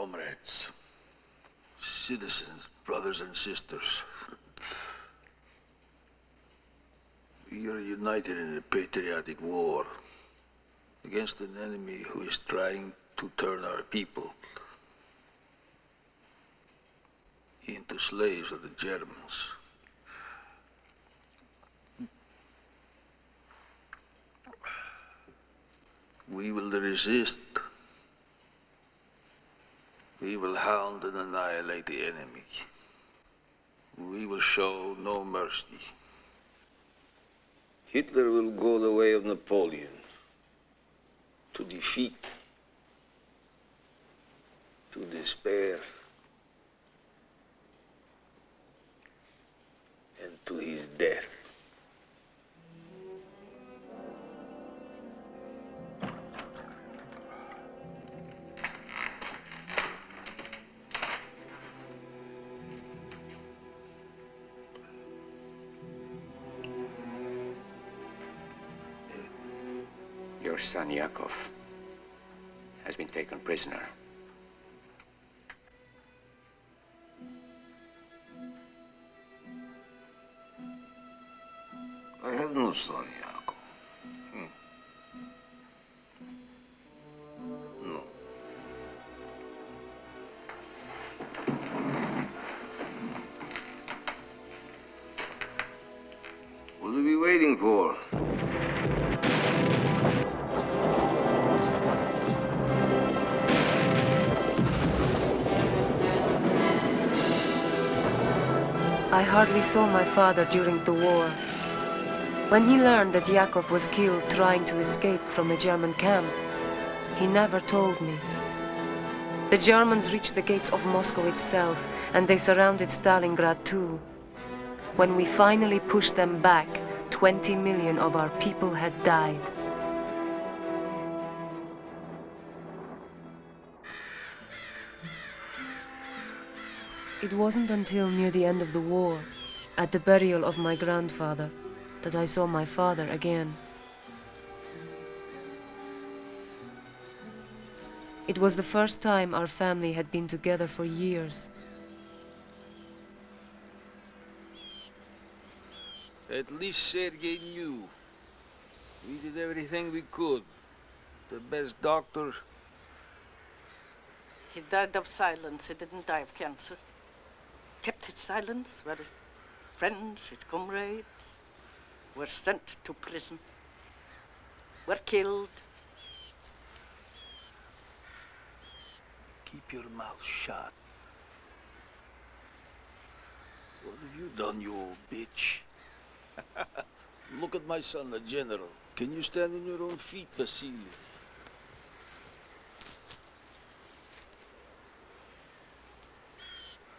comrades, citizens, brothers and sisters. We are united in a patriotic war against an enemy who is trying to turn our people into slaves of the Germans. We will resist. We will hound and annihilate the enemy. We will show no mercy. Hitler will go the way of Napoleon, to defeat, to despair, and to his death. Your son, Yakov, has been taken prisoner. I have no son, Yakov. No. What are we waiting for? I hardly saw my father during the war. When he learned that Yakov was killed trying to escape from a German camp, he never told me. The Germans reached the gates of Moscow itself, and they surrounded Stalingrad too. When we finally pushed them back, 20 million of our people had died. It wasn't until near the end of the war, at the burial of my grandfather, that I saw my father again. It was the first time our family had been together for years. At least Sergei knew. We did everything we could. The best doctor. He died of silence. He didn't die of cancer. Kept his silence, where his friends, his comrades, were sent to prison, were killed. Keep your mouth shut. What have you done, you old bitch? Look at my son, the general. Can you stand on your own feet, Vasily?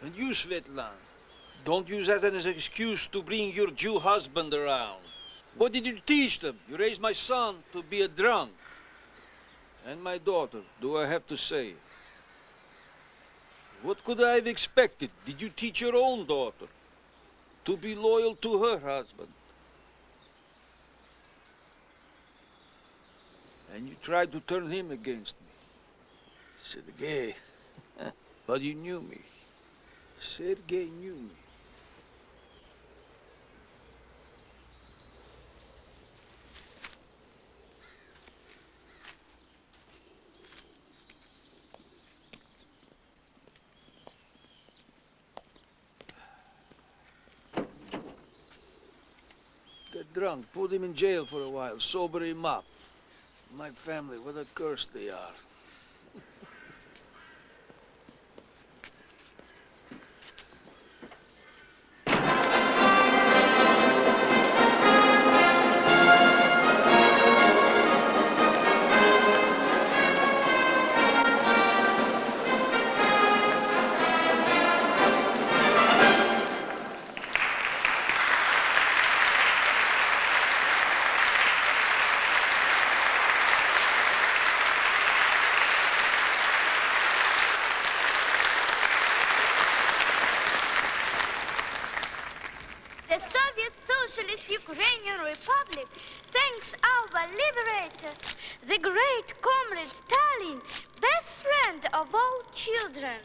And you, Svetlana, don't use that as an excuse to bring your Jew husband around. What did you teach them? You raised my son to be a drunk. And my daughter, do I have to say? What could I have expected? Did you teach your own daughter to be loyal to her husband? And you tried to turn him against me. Sergei, but you knew me. Sergei knew me. Get drunk, put him in jail for a while, sober him up. My family, what a curse they are. Ukrainian Republic, thanks our liberator, the great comrade Stalin, best friend of all children.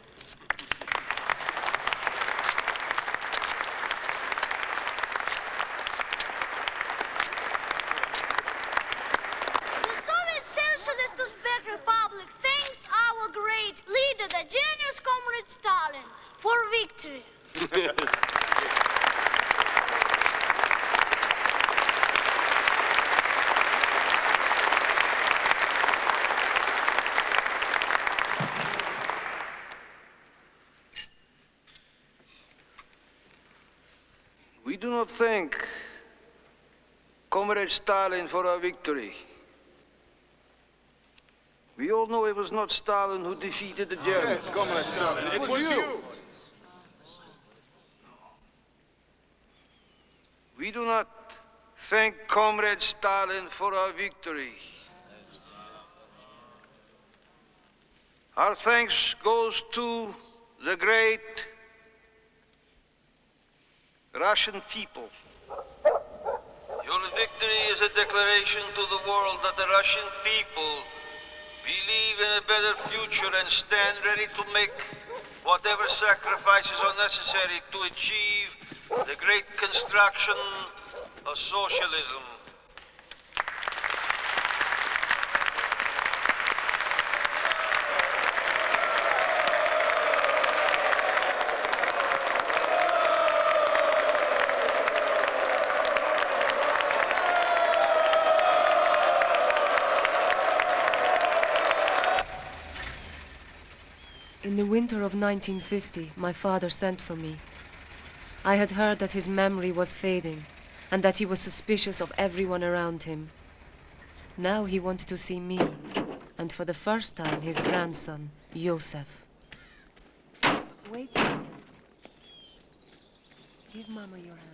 The Soviet Socialist Republic thanks our great leader, the genius comrade Stalin, for victory. We do not thank Comrade Stalin for our victory. We all know it was not Stalin who defeated the Germans. Yes, Comrade Stalin, it was you. We do not thank Comrade Stalin for our victory. Our thanks goes to the great Russian people. Your victory is a declaration to the world that the Russian people believe in a better future and stand ready to make whatever sacrifices are necessary to achieve the great construction of socialism. In the winter of 1950, my father sent for me. I had heard that his memory was fading and that he was suspicious of everyone around him. Now he wanted to see me, and for the first time, his grandson, Joseph. Wait, Joseph. Give Mama your hand.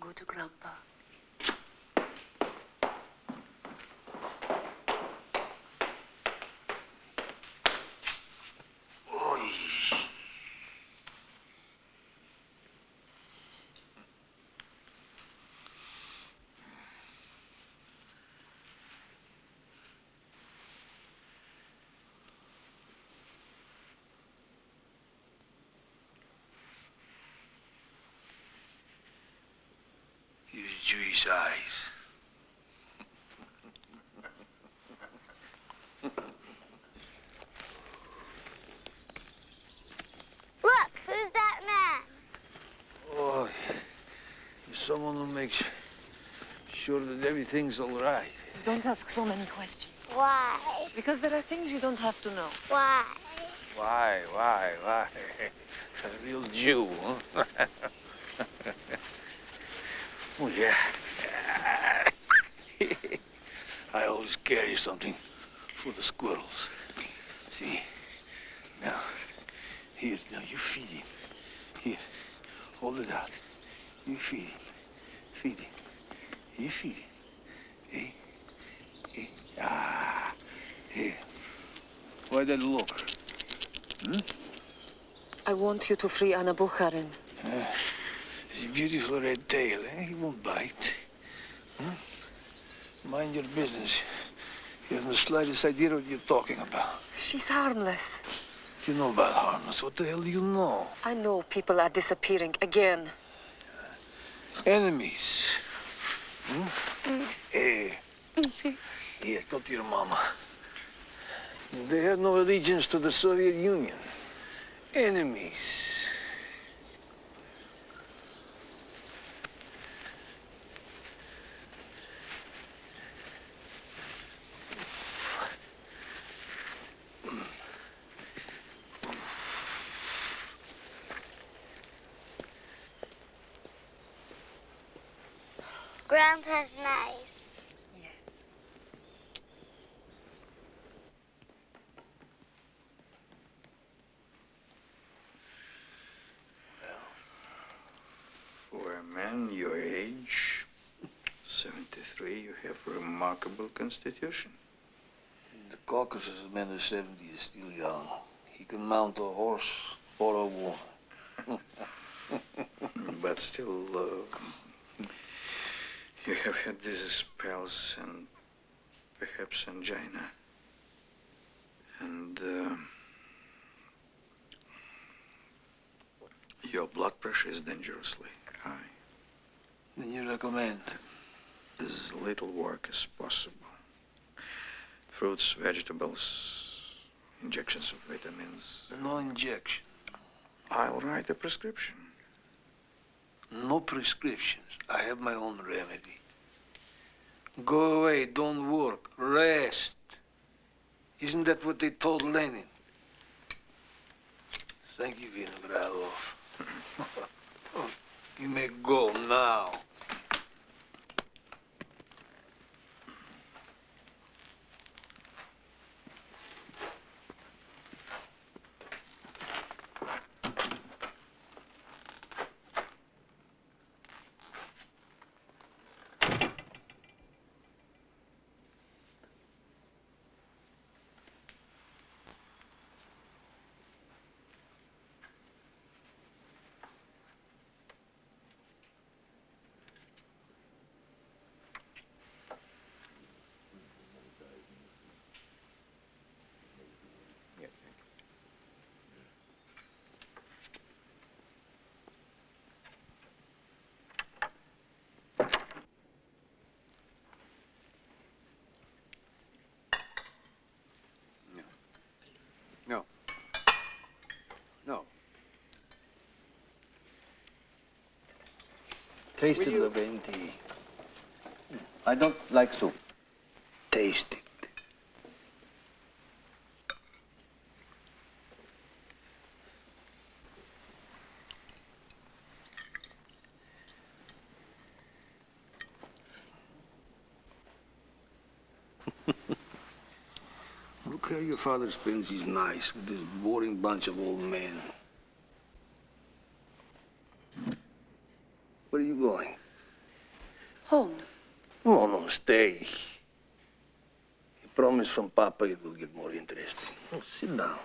Go to Grandpa. Use Jewish eyes. Look, who's that man? Oh, you're someone who makes sure that everything's all right. Don't ask so many questions. Why? Because there are things you don't have to know. Why? Why? A real Jew, huh? Oh, yeah. I always carry something for the squirrels. See? Now, here, now you feed him. Here, hold it out. You feed him. Feed him. You feed him. Eh? Ah. Here. Why that look? Hmm? I want you to free Anna Bukharin. His beautiful red tail, eh? He won't bite. Hmm? Mind your business. You haven't the slightest idea what you're talking about. She's harmless. You know about harmless. What the hell do you know? I know people are disappearing again. Enemies. Hmm? Hey. Here, go to your mama. They have no allegiance to the Soviet Union. Enemies. Grandpa's nice. For a man your age, 73, you have a remarkable constitution. The Caucasus man of 70 is still young. He can mount a horse or a woman. But still, you have had these spells and perhaps angina. And your blood pressure is dangerously high. Then you recommend? As little work as possible. Fruits, vegetables, injections of vitamins. No injection. I'll write a prescription. No prescriptions. I have my own remedy. Go away, don't work, rest. Isn't that what they told Lenin? Thank you, Vinogradov. You may go now. No. No. Taste it, Laventi. I don't like soup. Taste it. Look how your father spends his nights with this boring bunch of old men. Where are you going? Home. No, stay. A promise from Papa, it will get more interesting. Oh, sit down.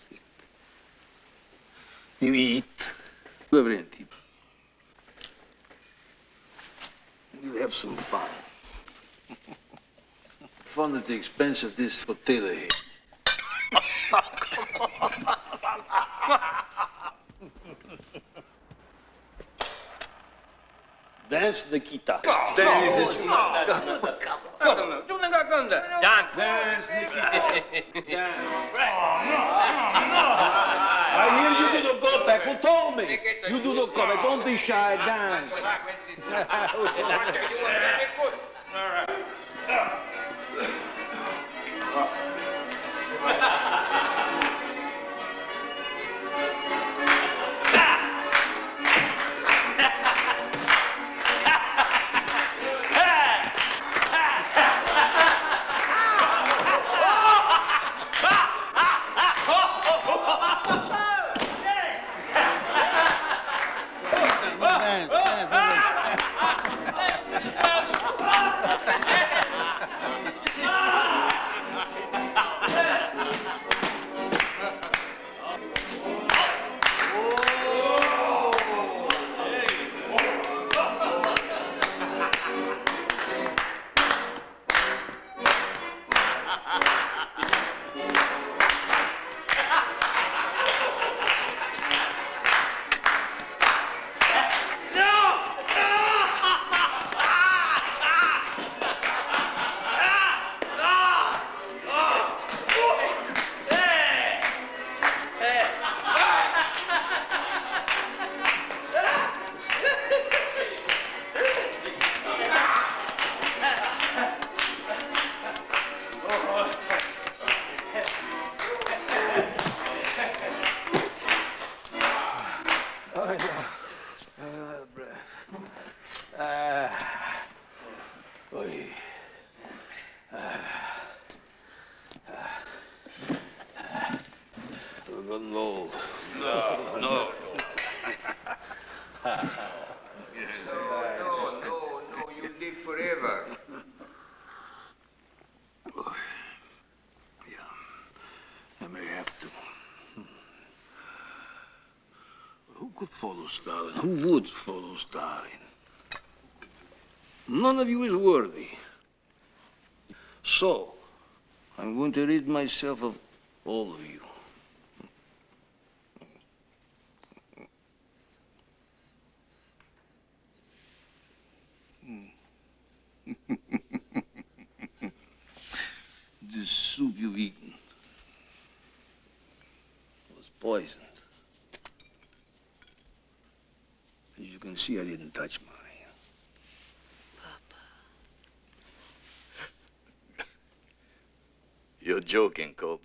Sit. You eat. Lavrenti. We'll have some fun. Fun at the expense of this potato head. Dance, Nikita. Dance. Dance. Dance, Nikita. I hear you do not go back. Who told me? You do not go back. Don't be shy. Dance. gotten old. No. No, you live forever. I may have to. Who could follow Stalin? Who would follow Stalin? None of you is worthy. So, I'm going to rid myself of all of you. This soup you've eaten was poisoned. As you can see, I didn't touch mine. You're joking, Colt.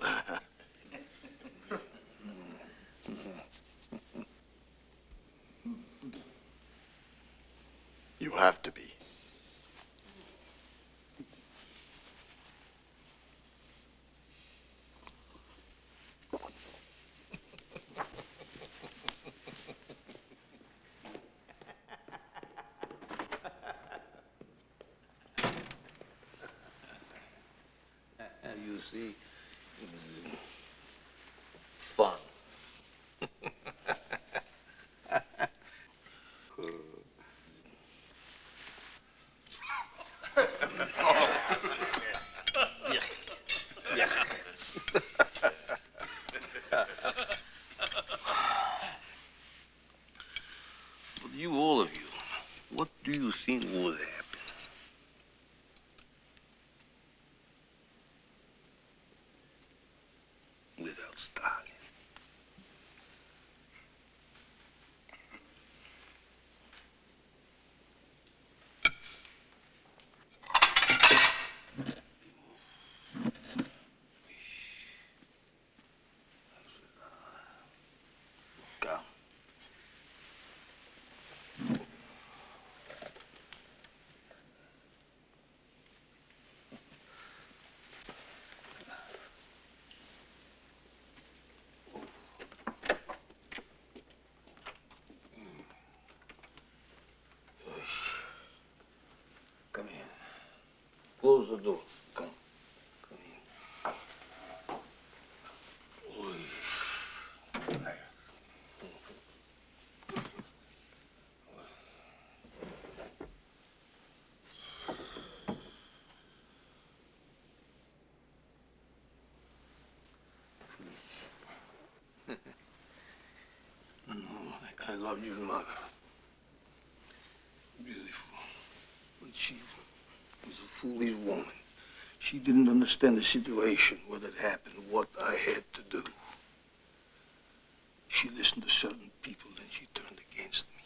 You have to be. You see, it was fun. But you, all of you, what do you think would happen? Without Stalin. Come. Come in. Close the door. Come. Come in. Oy. No, I love your mother. Beautiful. But she was a foolish woman. She didn't understand the situation, what had happened, what I had to do. She listened to certain people, then she turned against me.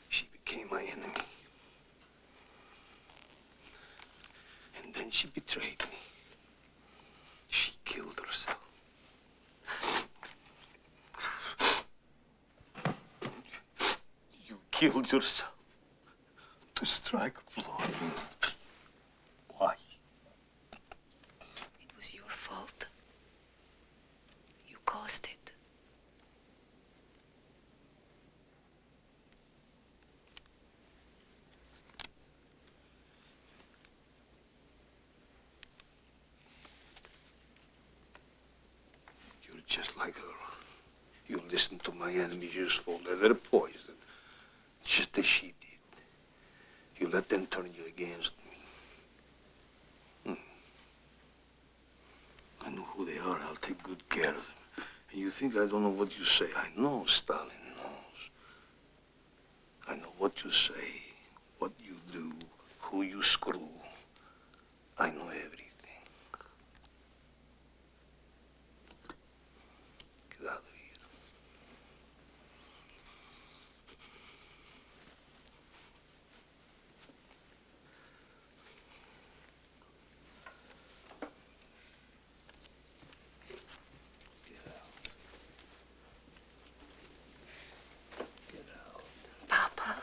She became my enemy. And then she betrayed me. She killed herself. You killed yourself to strike a blow at me. Why? It was your fault. You caused it. You're just like her. You listen to my enemies, you just fall they're poison. Just as she did. You let them turn you against me. I know who they are. I'll take good care of them. And you think I don't know what you say? I know Stalin knows. I know what you say, what you do, who you screw. I know everything. Get out of here. Papa.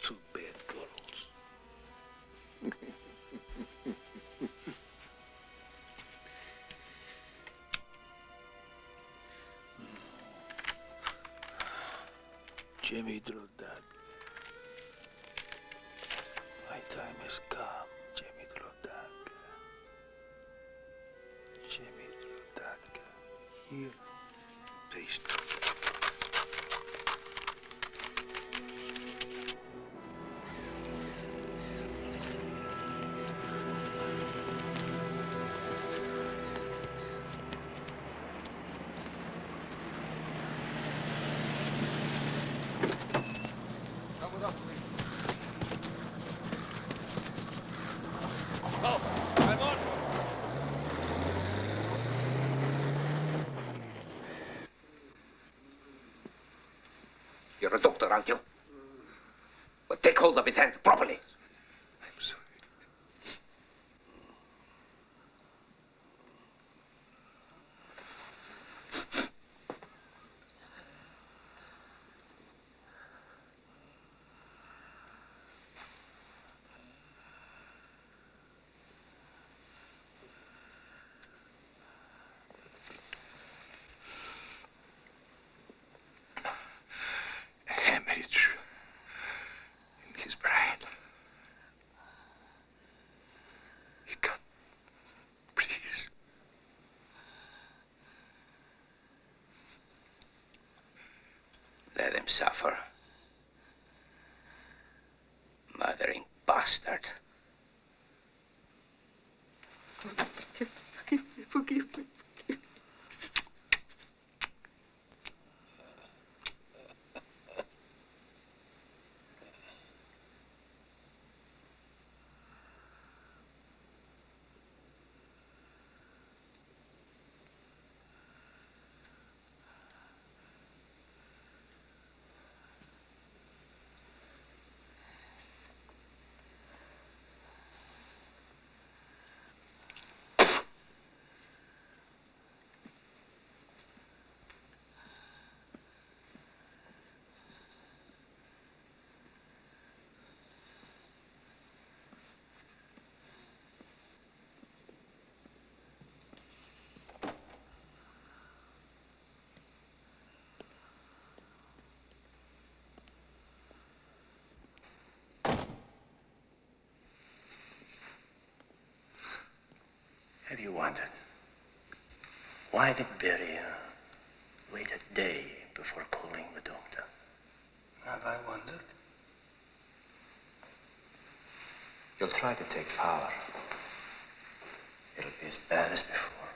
two bad girls. Jimmy Drodat. My time has come, Jimmy Drodat. Jimmy Drodat. Here. Paste. You're a doctor, aren't you? Well, take hold of his hand properly. I'm sorry. Hemorrhage in his brain. He can't breathe. Let him suffer. Murdering bastard. Forgive me. Have you wondered why did Beria wait a day before calling the doctor? Have I wondered? You'll try to take power. It'll be as bad as before.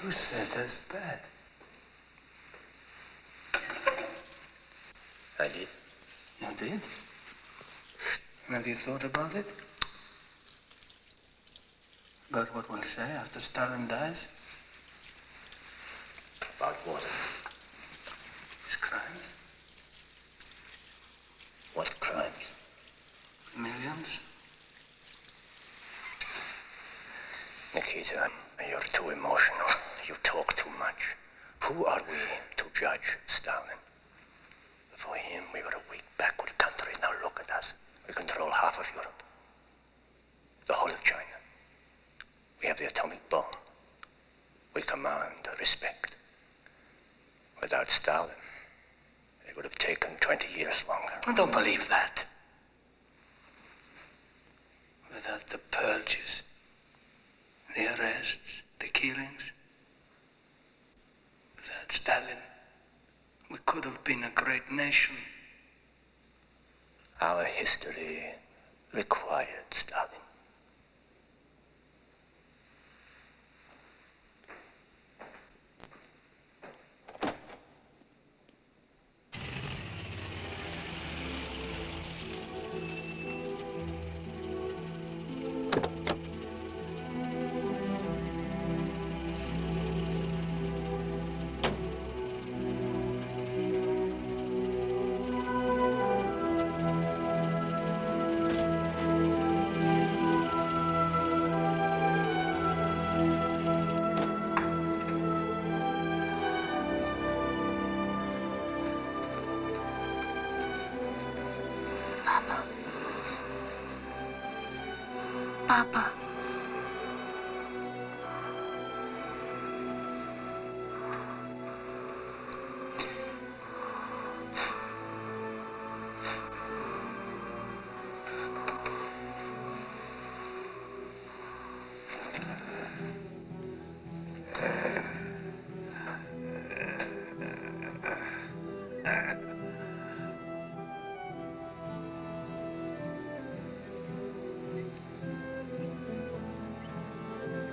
You said as bad. I did. You did? And have you thought about it? About what we'll say after Stalin dies? About what? His crimes? What crimes? Millions? Nikita, you're too emotional. You talk too much. Who are we to judge Stalin? For him, we were a weak, backward country. Now look at us. We control half of Europe. The whole of China. We have the atomic bomb. We command respect. Without Stalin, it would have taken 20 years longer. I don't believe that. Without the purges, the arrests, the killings, without Stalin, we could have been a great nation. Our history required Stalin. Papa.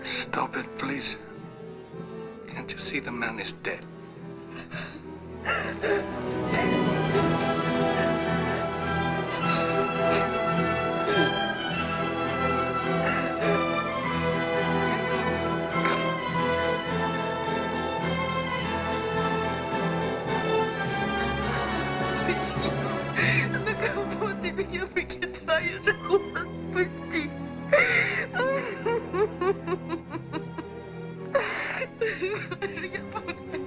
Stop it, please. Can't you see the man is dead? На кого ты меня выкидаешь, Господи? Я буду